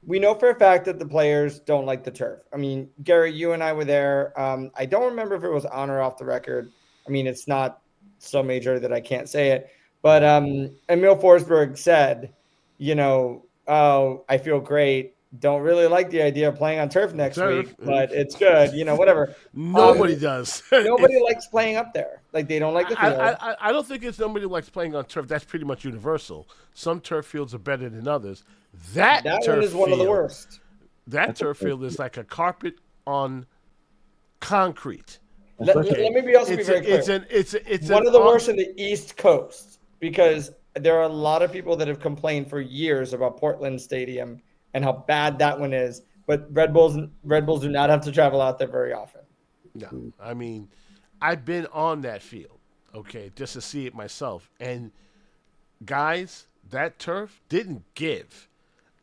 We know for a fact that the players don't like the turf. I mean, Gary, you and I were there. I don't remember if it was on or off the record. I mean, it's not so major that I can't say it. But Emil Forsberg said, you know, oh, I feel great. Don't really like the idea of playing on turf next week, but it's good. You know, whatever. Nobody does. Nobody likes playing up there. Like, they don't like the field. I don't think it's nobody likes playing on turf. That's pretty much universal. Some turf fields are better than others. That turf one is one of the field- worst. That turf field is like a carpet on concrete. Let me be also be very clear. It's one of the worst in the East Coast, because there are a lot of people that have complained for years about Portland Stadium and how bad that one is. But Red Bulls do not have to travel out there very often. No, I mean, I've been on that field, okay, just to see it myself. And guys, that turf didn't give.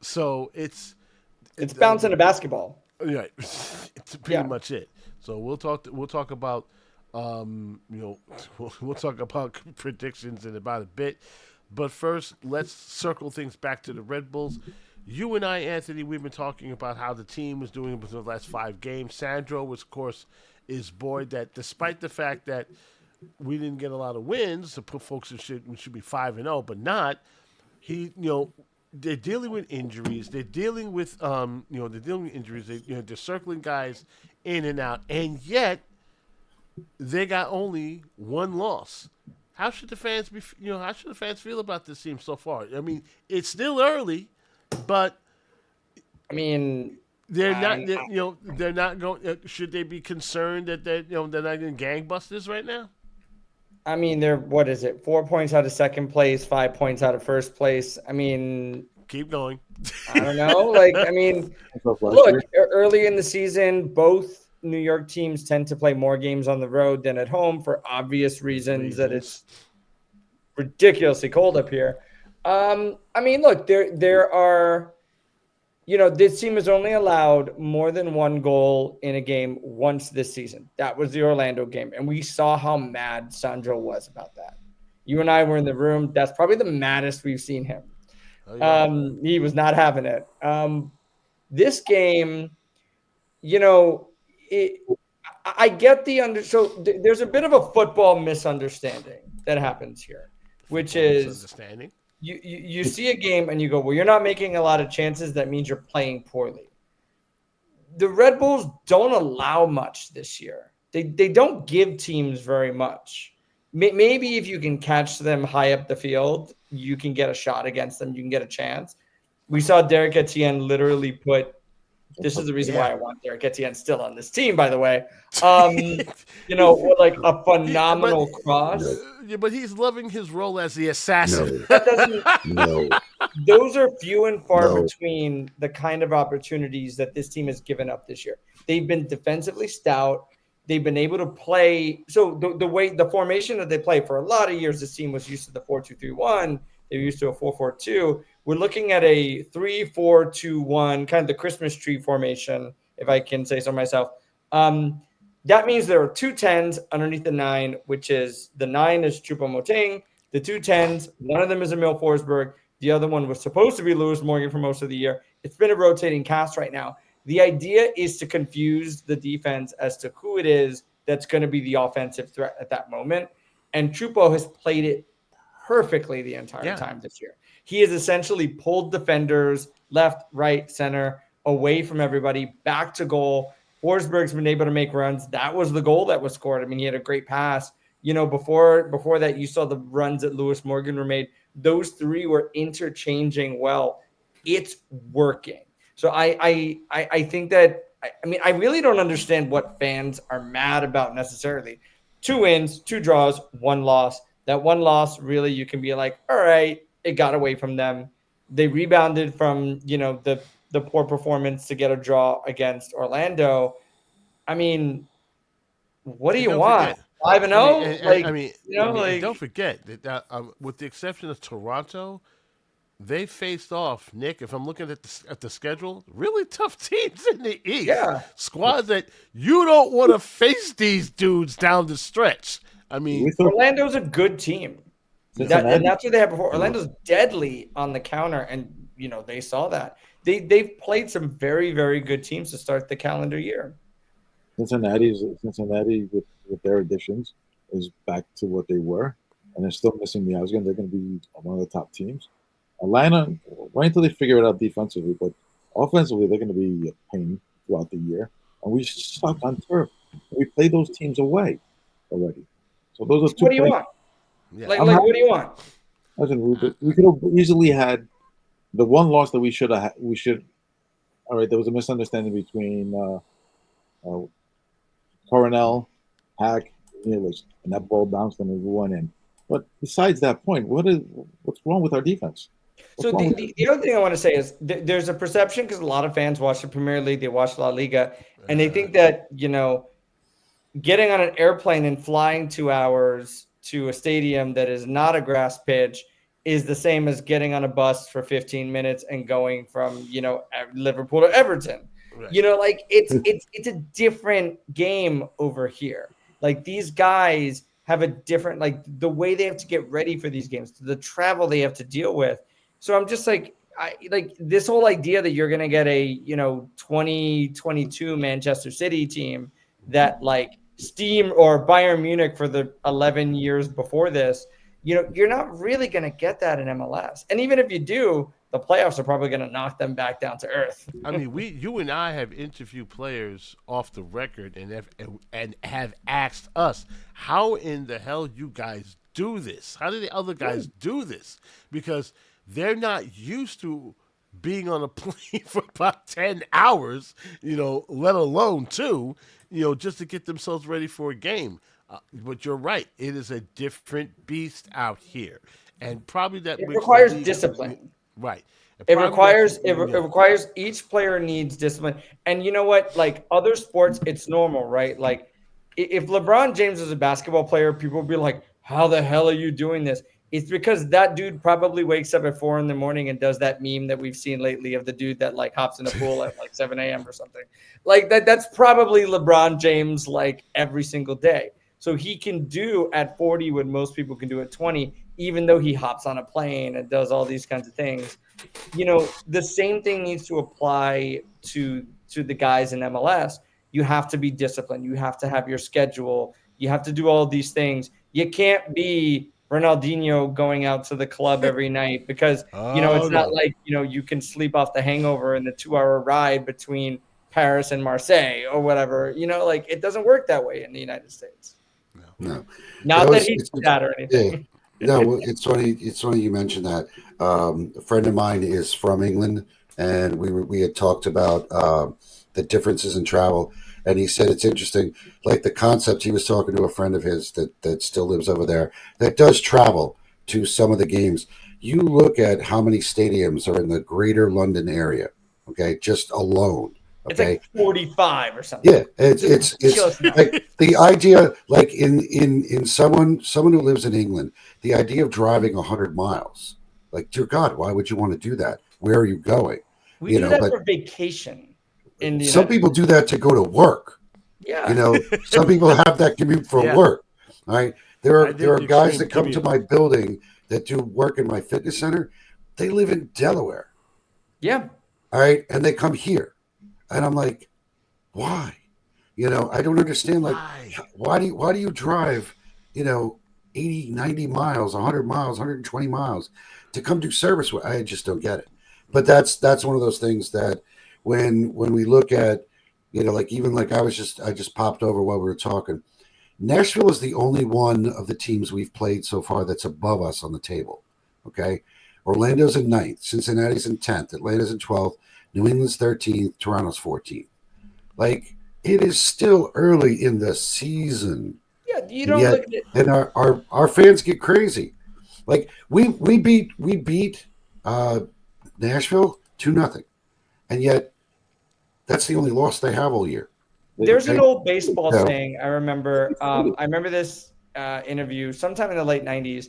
So it's bouncing a basketball. Right. It's pretty much it. So we'll talk about we'll talk about predictions in about a bit. But first, let's circle things back to the Red Bulls. You and I, Anthony, we've been talking about how the team was doing within the last 5 games. Sandro, of course, is buoyed that despite the fact that we didn't get a lot of wins, the folks should be 5-0, but not. They're dealing with injuries. They're dealing with injuries. They're circling guys in and out, and yet they got only 1 loss. How should the fans be? How should the fans feel about this team so far? I mean, it's still early, but I mean, they're not. They're not going. Should they be concerned that they're not in gangbusters right now? I mean, they're, what is it? 4 points out of second place, 5 points out of first place. I mean, keep going. I don't know. Like, I mean, look, early in the season, both New York teams tend to play more games on the road than at home for obvious reasons. That it's ridiculously cold up here. I mean, look, there are, this team has only allowed more than 1 goal in a game once this season. That was the Orlando game. And we saw how mad Sandro was about that. You and I were in the room. That's probably the maddest we've seen him. Oh, yeah. He was not having it. This game, I get so there's a bit of a football misunderstanding that happens here. which Football is misunderstanding. you see a game and you go, well, you're not making a lot of chances. That means you're playing poorly. The Red Bulls don't allow much this year. They don't give teams very much. Maybe if you can catch them high up the field, you can get a shot against them. You can get a chance. We saw Derek Etienne literally put. This is the reason why I want Derek Etienne still on this team, by the way. Like a phenomenal cross. But he's loving his role as the assassin. No. That doesn't. No. Those are few and far No. between the kind of opportunities that this team has given up this year. They've been defensively stout. They've been able to play. So the formation that they play for a lot of years, this team was used to the 4-2-3-1. They're used to a 4-4-2. We're looking at a 3-4-2-1, kind of the Christmas tree formation, if I can say so myself. That means there are 2 10s underneath the 9, which is the 9 is Choupo-Moting. The 2 10s, one of them is Emil Forsberg. The other one was supposed to be Lewis Morgan for most of the year. It's been a rotating cast right now. The idea is to confuse the defense as to who it is that's going to be the offensive threat at that moment. And Choupo has played it perfectly the entire time this year. He has essentially pulled defenders left, right, center, away from everybody, back to goal. Forsberg's been able to make runs. That was the goal that was scored. I mean, he had a great pass. Before that, you saw the runs that Lewis Morgan were made. Those 3 were interchanging well. It's working. So I think that, I really don't understand what fans are mad about necessarily. 2 wins, 2 draws, 1 loss. That 1 loss, really, you can be like, all right, it got away from them. They rebounded from, the poor performance to get a draw against Orlando. I mean, what do you want? 5-0? Don't forget that with the exception of Toronto, they faced off, Nick, if I'm looking at the schedule, really tough teams in the East. Yeah. Squads that you don't want to face these dudes down the stretch. I mean, Orlando's a good team. And that's what they had before. Orlando's deadly on the counter, and they saw that. They've played some very, very good teams to start the calendar year. Cincinnati with their additions is back to what they were, and they're still missing the Ausgan. They're going to be one of the top teams. Atlanta, wait until they figure it out defensively, but offensively they're going to be a pain throughout the year. And we suck on turf. We play those teams away already. So those are 2. What do you want? yeah. What do you want? Listen, we could have easily had the 1 loss that we should have. All right, there was a misunderstanding between Coronel, Hack, and that ball bounced and we went in. But besides that point, what's wrong with our defense? So the other thing I want to say is there's a perception, because a lot of fans watch the Premier League, they watch La Liga, and they think that, getting on an airplane and flying 2 hours to a stadium that is not a grass pitch is the same as getting on a bus for 15 minutes and going from, Liverpool to Everton. Right. It's a different game over here. Like, these guys have a different, the way they have to get ready for these games, the travel they have to deal with. So I'm just like this whole idea that you're going to get a, 2022 Manchester City team that Steam or Bayern Munich for the 11 years before this, you're not really going to get that in MLS. And even if you do, the playoffs are probably going to knock them back down to earth. I mean, you and I have interviewed players off the record and have asked us, how in the hell you guys do this? How do the other guys do this? Because they're not used to being on a plane for about 10 hours, let alone 2, just to get themselves ready for a game. But you're right. It is a different beast out here. And probably that requires discipline. Right. It requires each player needs discipline. And you know what? Other sports, it's normal, right? If LeBron James was a basketball player, people would be like, how the hell are you doing this? It's because that dude probably wakes up at 4 a.m. and does that meme that we've seen lately of the dude that hops in a pool at 7 a.m. or something. That's probably LeBron James every single day. So he can do at 40 what most people can do at 20, even though he hops on a plane and does all these kinds of things. The same thing needs to apply to the guys in MLS. You have to be disciplined. You have to have your schedule. You have to do all these things. You can't be Ronaldinho going out to the club every night because, it's not like, you can sleep off the hangover in the 2-hour ride between Paris and Marseille or whatever, like it doesn't work that way in the United States. No. Not that he's that or anything. Yeah. No, well, it's funny. It's funny you mentioned that. A friend of mine is from England, and we had talked about the differences in travel, and he said it's interesting, like the concept. He was talking to a friend of his that still lives over there that does travel to some of the games. You look at how many stadiums are in the Greater London area, okay, just alone. It's Okay. like 45 or something. Yeah, it's Just like the idea, like in someone who lives in England, the idea of driving 100 miles, like, dear God, why would you want to do that? Where are you going? We do that for vacation. Some people do that to go to work. Yeah. Some people have that commute for work. All right, there are guys that come to my building that do work in my fitness center. They live in Delaware. Yeah. All right, and they come here. And I'm like, why? I don't understand. Like, why do you drive, 80, 90 miles, 100 miles, 120 miles to come do service? I just don't get it. But that's one of those things that when we look at, like even like I just popped over while we were talking. Nashville is the only one of the teams we've played so far that's above us on the table. Okay. Orlando's in 9th, Cincinnati's in 10th, Atlanta's in 12th. New England's 13th, Toronto's 14th. Like, it is still early in the season. Yeah, you don't look at it. And our fans get crazy. Like, we beat Nashville 2-0. And yet that's the only loss they have all year. There's an old baseball saying I remember. I remember this interview sometime in the late 90s.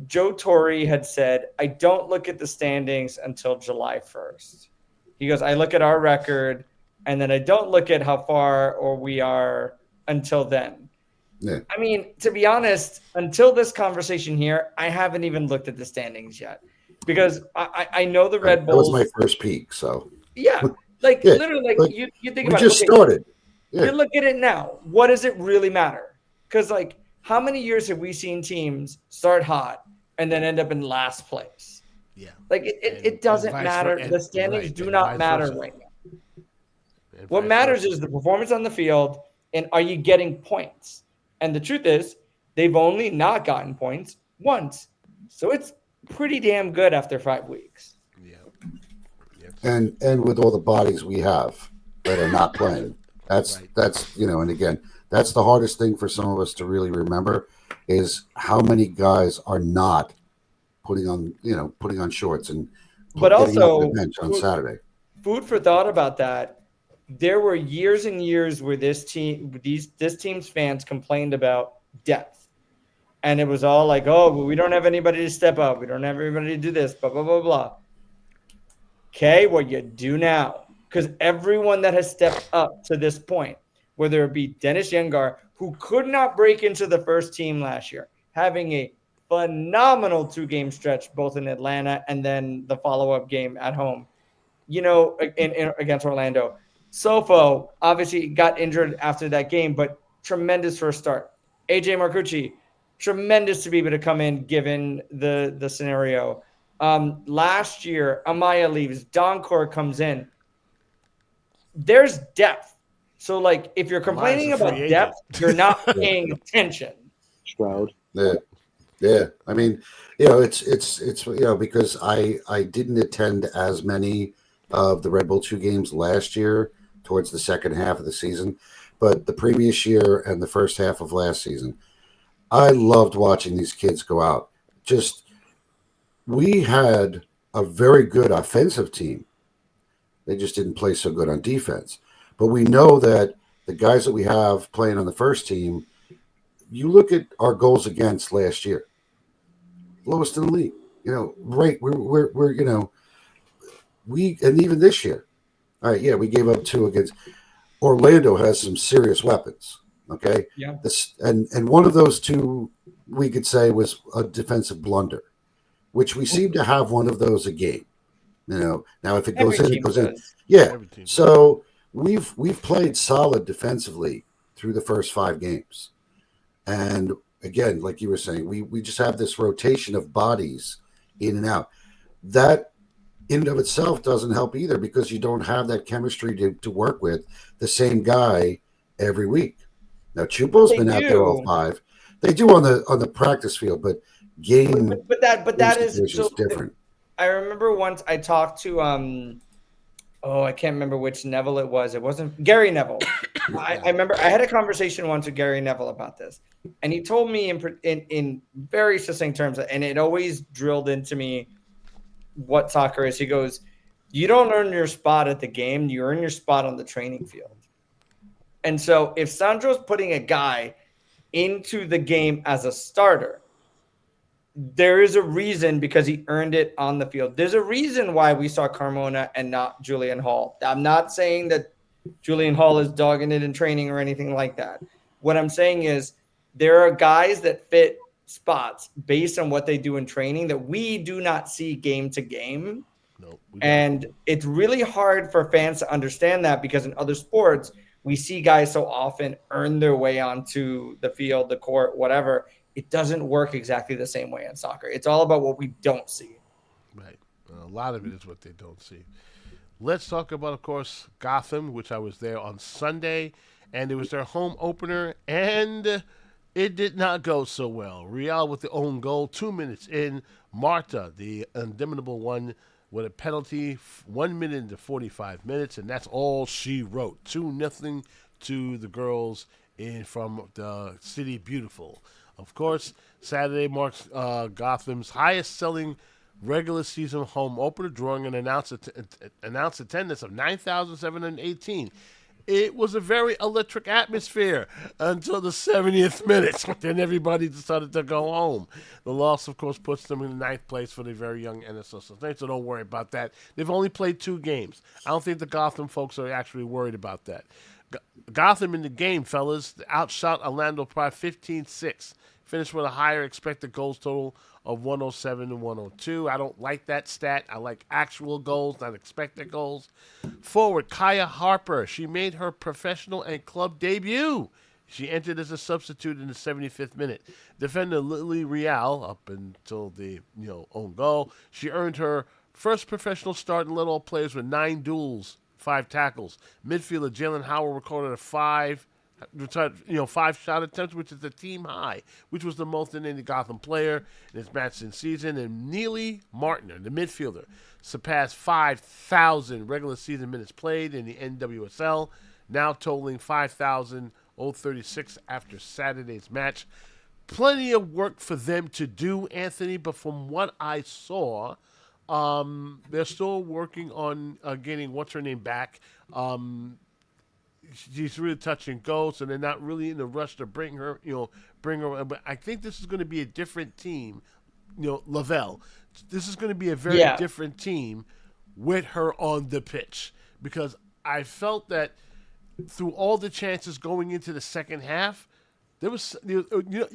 Joe Torre had said, I don't look at the standings until July 1st. He goes, I look at our record, and then I don't look at how far or we are until then. Yeah. I mean, to be honest, until this conversation here, I haven't even looked at the standings yet because I know the Red Bulls. That was my first peak, so. Yeah, literally, like you think about it. We just started. Yeah. You look at it now. What does it really matter? Because, like, how many years have we seen teams start hot and then end up in last place? Yeah. Like, it doesn't matter. The standings do not matter right now. What matters is the performance on the field and are you getting points? And the truth is, they've only not gotten points once. So it's pretty damn good after 5 weeks. Yeah. And with all the bodies we have that are not playing, that's and again, that's the hardest thing for some of us to really remember is how many guys are not putting on shorts and but also the bench on Saturday. Food for thought about that. There were years and years where this team's fans complained about depth. And it was all like, oh, well, we don't have anybody to step up. We don't have anybody to do this, blah, blah, blah, blah. Okay, what you do now. Because everyone that has stepped up to this point, whether it be Dennis Yengar, who could not break into the first team last year, having a phenomenal 2-game stretch, both in Atlanta and then the follow-up game at home, against Orlando. Sofo obviously got injured after that game, but tremendous first start. AJ Marcucci, tremendous to be able to come in given the scenario. Last year, Amaya leaves, Doncor comes in. There's depth. So, like, if you're complaining about depth, you're not paying attention. Stroud. Yeah. I mean, it's because I didn't attend as many of the Red Bull 2 games last year towards the second half of the season, but the previous year and the first half of last season, I loved watching these kids go out. We had a very good offensive team. They just didn't play so good on defense. But we know that the guys that we have playing on the first team, you look at our goals against last year, lowest in the league. Right? We're and even this year, all right, yeah, we gave up 2 against Orlando. Has some serious weapons. Okay, yeah. And one of those 2 we could say was a defensive blunder, which we seem to have one of those a game. Now if it goes in, it goes in. Yeah. So we've played solid defensively through the first 5 games, and again, like you were saying, we just have this rotation of bodies in and out. That in and of itself doesn't help either because you don't have that chemistry to work with the same guy every week. Now Chupo's They been out there all do. 5. They do on the practice field, but game But that is situation so. is different. I remember once I talked to I can't remember which Neville it was. It wasn't Gary Neville. I remember I had a conversation once with Gary Neville about this, and he told me in very succinct terms, and it always drilled into me what soccer is. He goes, "You don't earn your spot at the game; you earn your spot on the training field." And so, if Sandro's putting a guy into the game as a starter, there is a reason because he earned it on the field. There's a reason why we saw Carmona and not Julian Hall. I'm not saying that Julian Hall is dogging it in training or anything like that. What I'm saying is there are guys that fit spots based on what they do in training that we do not see game to game. No, and it's really hard for fans to understand that because in other sports, we see guys so often earn their way onto the field, the court, whatever. It doesn't work exactly the same way in soccer. It's all about what we don't see. Right. A lot of it is what they don't see. Let's talk about, of course, Gotham, which I was there on Sunday, and it was their home opener, and it did not go so well. Real with the own goal, 2 minutes in. Marta, the indomitable one, with a penalty, 1 minute into 45 minutes, and that's all she wrote. 2-0 to the girls from the City Beautiful. Of course, Saturday marks Gotham's highest-selling regular season home opener, drawing an announced attendance of 9,718. It was a very electric atmosphere until the 70th minute. Then everybody decided to go home. The loss, of course, puts them in ninth place for the very young NSL Saints, so don't worry about that. They've only played 2 games. I don't think the Gotham folks are actually worried about that. Gotham in the game, fellas, outshot Orlando Pride 15-6. Finished with a higher expected goals total of 107 and 102. I don't like that stat. I like actual goals, not expected goals. Forward, Kaya Harper. She made her professional and club debut. She entered as a substitute in the 75th minute. Defender Lily Real, up until the own goal, she earned her first professional start and led all players with 9 duels, 5 tackles. Midfielder Jalen Howard recorded a 5 shot attempts, which is the team high, which was the most in any Gotham player in his match in season. And Neely Martiner, the midfielder, surpassed 5,000 regular season minutes played in the NWSL, now totaling 5,036 after Saturday's match. Plenty of work for them to do, Anthony, but from what I saw, they're still working on getting what's-her-name back. She's really touching goals, and they're not really in a rush to bring her. But I think this is going to be a different team. Lavelle. This is going to be a very different team with her on the pitch because I felt that through all the chances going into the second half, there was. You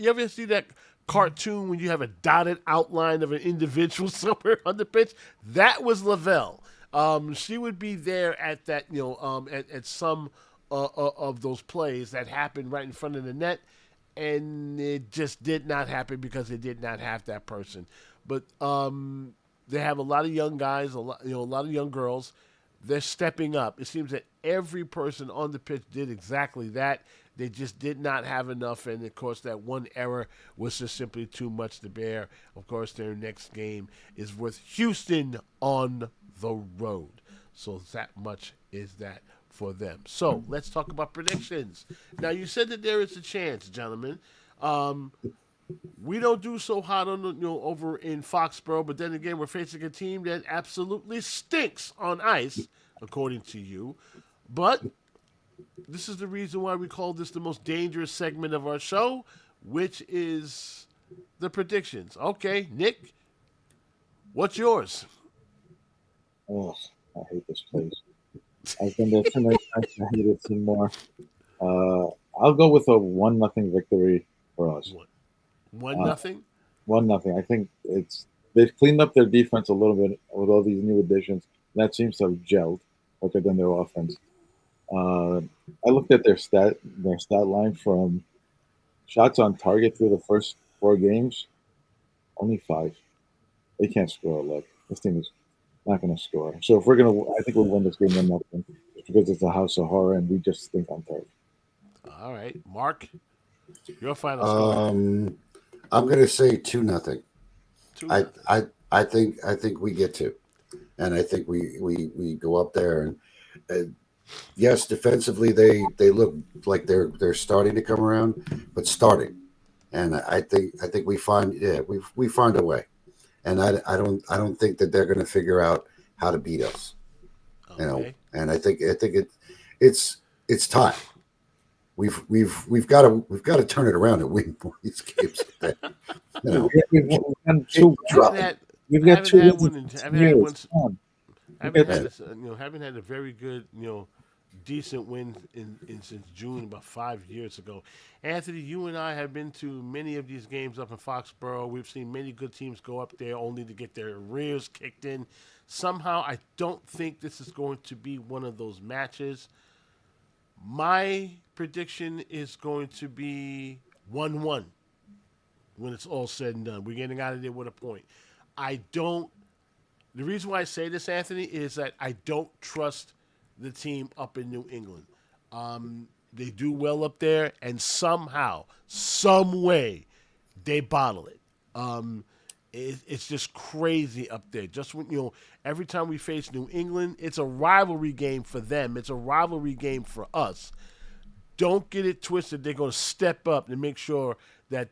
ever see that cartoon when you have a dotted outline of an individual somewhere on the pitch? That was Lavelle. She would be there at that. At some. Of those plays that happened right in front of the net, and it just did not happen because they did not have that person. But they have a lot of young guys, a lot of young girls. They're stepping up. It seems that every person on the pitch did exactly that. They just did not have enough, and of course that one error was just simply too much to bear. Of course, their next game is with Houston on the road, so that much is that for them. So let's talk about predictions. Now, you said that there is a chance, gentlemen. We don't do so hot on over in Foxborough, but then again, we're facing a team that absolutely stinks on ice, according to you. But this is the reason why we call this the most dangerous segment of our show, which is the predictions. Okay, Nick, what's yours? Oh, I hate this place. I've been there too many times. I hate it some more. I'll go with a 1-0 victory for us. 1-0? 1-0. I think they've cleaned up their defense a little bit with all these new additions. That seems to have gelled better than their offense. I looked at their stat line from shots on target through the first 4 games, only 5. They can't score. Look, this team is not going to score. So if we're going to, I think we'll win this game 1-0 because it's a house of horror and we just stink on turf. All right, Mark, your final score. I'm going to say 2-0. 2-0. I think we get 2, and I think we go up there and yes, defensively they look like they're starting to come around, but starting, and I think we find we find a way, and I don't think that they're going to figure out how to beat us, and I think it's time. We've got to turn it around and win more of these games. We've got 2 haven't had a very good, decent win since June, about 5 years ago. Anthony, you and I have been to many of these games up in Foxborough. We've seen many good teams go up there only to get their rears kicked in. Somehow, I don't think this is going to be one of those matches. My prediction is going to be 1-1 when it's all said and done. We're getting out of there with a point. The reason why I say this, Anthony, is that I don't trust the team up in New England. They do well up there, and somehow, some way, they bottle it. It's just crazy up there. Just when every time we face New England, it's a rivalry game for them. It's a rivalry game for us. Don't get it twisted. They're going to step up and make sure that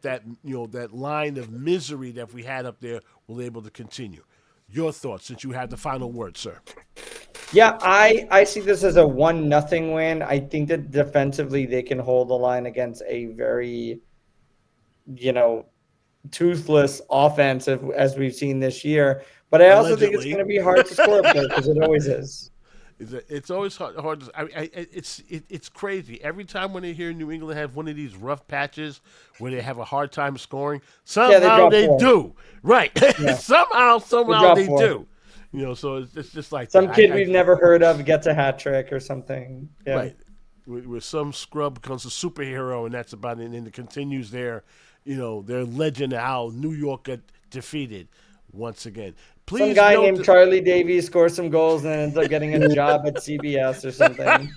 line of misery that we had up there will be able to continue. Your thoughts, since you have the final word, sir. Yeah, I see this as a 1-0 win. I think that defensively they can hold the line against a very, toothless offense as we've seen this year. But I also think it's going to be hard to score up there because it always is. It's always hard to. It's crazy. Every time when they hear New England have one of these rough patches where they have a hard time scoring, somehow they do. Right. Yeah. somehow they do. So it's just like some kid we've never heard of gets a hat trick or something. Yeah. Right. Where some scrub becomes a superhero, and that's about it. And it continues their legend of how New York got defeated once again. Please, some guy named Charlie Davies scores some goals and ends up getting a job at CBS or something.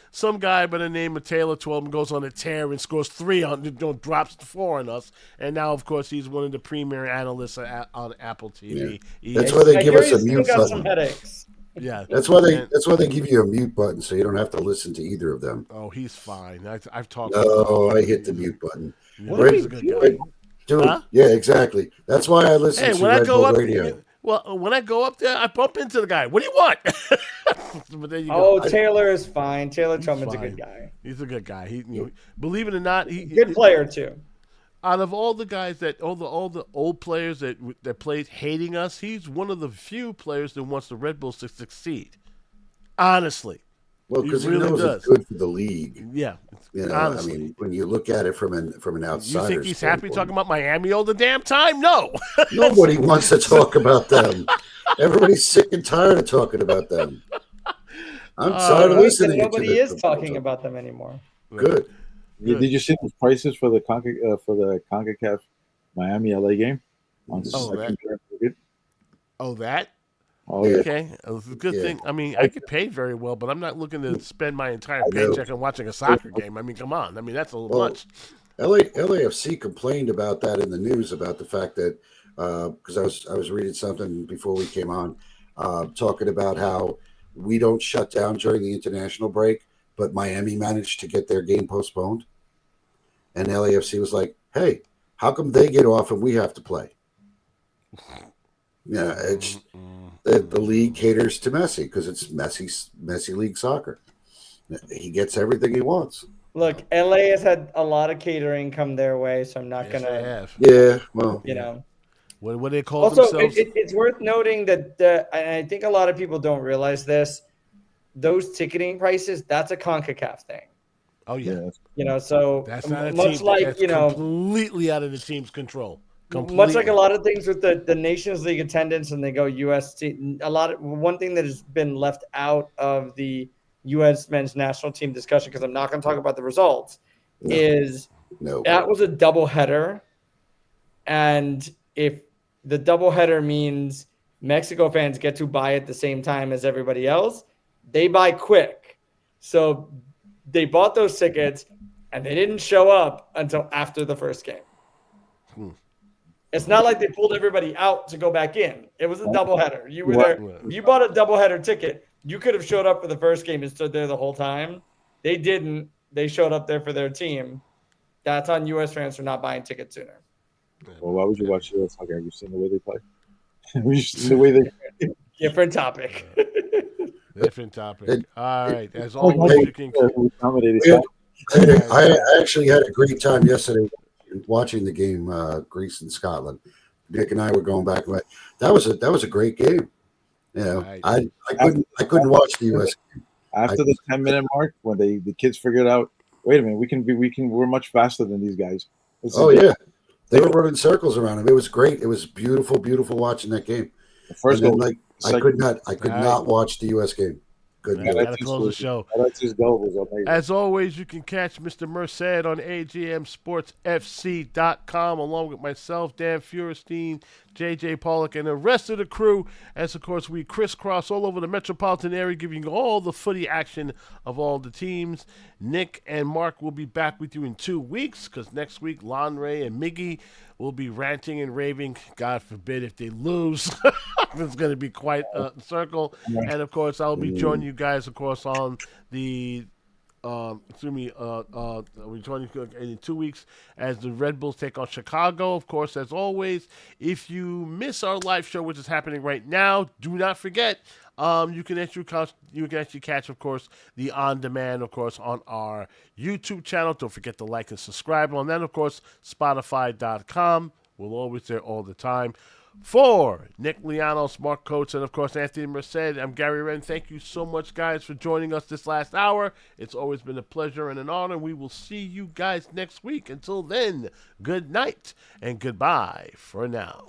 Some guy by the name of Taylor Twelve goes on a tear and scores 3 drops 4 on us, and now of course he's one of the premier analysts on Apple TV. Yeah. That's why they give us a mute button. Some headaches. Yeah, that's why they give you a mute button so you don't have to listen to either of them. Oh, he's fine. I've talked. No, I hit the mute button. What are you doing? Dude, huh? Yeah, exactly. That's why I listen to Red Bull Radio. Well, when I go up there, I bump into the guy. What do you want? But there you go. Taylor is fine. Taylor Truman's a good guy. He's a good guy. Believe it or not, good player too. Out of all the guys all the old players that played hating us, he's one of the few players that wants the Red Bulls to succeed. Honestly. Well, because he knows it's good for the league. Yeah, honestly. I mean, when you look at it from an outsider, you think he's happy talking about Miami all the damn time? No, nobody wants to talk about them. Everybody's sick and tired of talking about them. I'm tired of listening. Nobody is talking about them anymore. Good. Did you see the prices for the CONCACAF Miami LA game? That. Oh, yeah. Okay, it's a good thing. I mean, I get paid very well, but I'm not looking to spend my entire paycheck on watching a soccer game. I mean, come on. I mean, that's a little much. LAFC complained about that in the news about the fact that because I was reading something before we came on, talking about how we don't shut down during the international break, but Miami managed to get their game postponed, and LAFC was like, "Hey, how come they get off and we have to play?" Yeah, it's. The league caters to Messi because it's Messi league soccer. He gets everything he wants. Look, LA has had a lot of catering come their way, so I'm not gonna. Yeah, well, what do they call also, themselves? It's worth noting that and I think a lot of people don't realize this. Those ticketing prices, that's a CONCACAF thing. Oh yeah, so that's not much like completely out of the team's control. Completely. Much like a lot of things with the Nations League attendance and they go USC, one thing that has been left out of the U.S. men's national team discussion, because I'm not going to talk about the results, No. is No. that was a doubleheader. And if the doubleheader means Mexico fans get to buy at the same time as everybody else, they buy quick. So they bought those tickets, and they didn't show up until after the first game. It's not like they pulled everybody out to go back in. It was a doubleheader. You were there. You bought a doubleheader ticket. You could have showed up for the first game and stood there the whole time. They didn't. They showed up there for their team. That's on U.S. fans for not buying tickets sooner. Well, why would you watch U.S. hockey? Have you seen the way they play? Have you seen the way they? Different topic. Different topic. All right. As always, you can. I actually had a great time yesterday watching the game, Greece and Scotland. Nick and I were going back. That was a great game. You know, Right. I couldn't watch the U.S. game. After the 10-minute mark, when the kids figured out, wait a minute, we're much faster than these guys. Yeah, they were running circles around him. It was great. It was beautiful, beautiful watching that game. The first then, goal, I could not watch the U.S. game. Good. Gotta close the show. Alexis goal was amazing. As always, you can catch Mr. Merced on AGMSportsFC.com, along with myself, Dan Feuerstein, JJ Pollock, and the rest of the crew. As, of course, we crisscross all over the metropolitan area, giving you all the footy action of all the teams. Nick and Mark will be back with you in 2 weeks, because next week, Lon Ray and Miggy will be ranting and raving. God forbid if they lose. It's going to be quite a circle. And, of course, I'll be joining you guys, of course, on the we're joining you in 2 weeks as the Red Bulls take on Chicago. Of course, as always, if you miss our live show, which is happening right now, do not forget, you can actually catch, of course, the on-demand, of course, on our YouTube channel. Don't forget to like and subscribe on that, of course, Spotify.com. We're always there all the time. For Nick Lianos, Mark Coates, and, of course, Anthony Merced, I'm Gary Wren. Thank you so much, guys, for joining us this last hour. It's always been a pleasure and an honor. We will see you guys next week. Until then, good night and goodbye for now.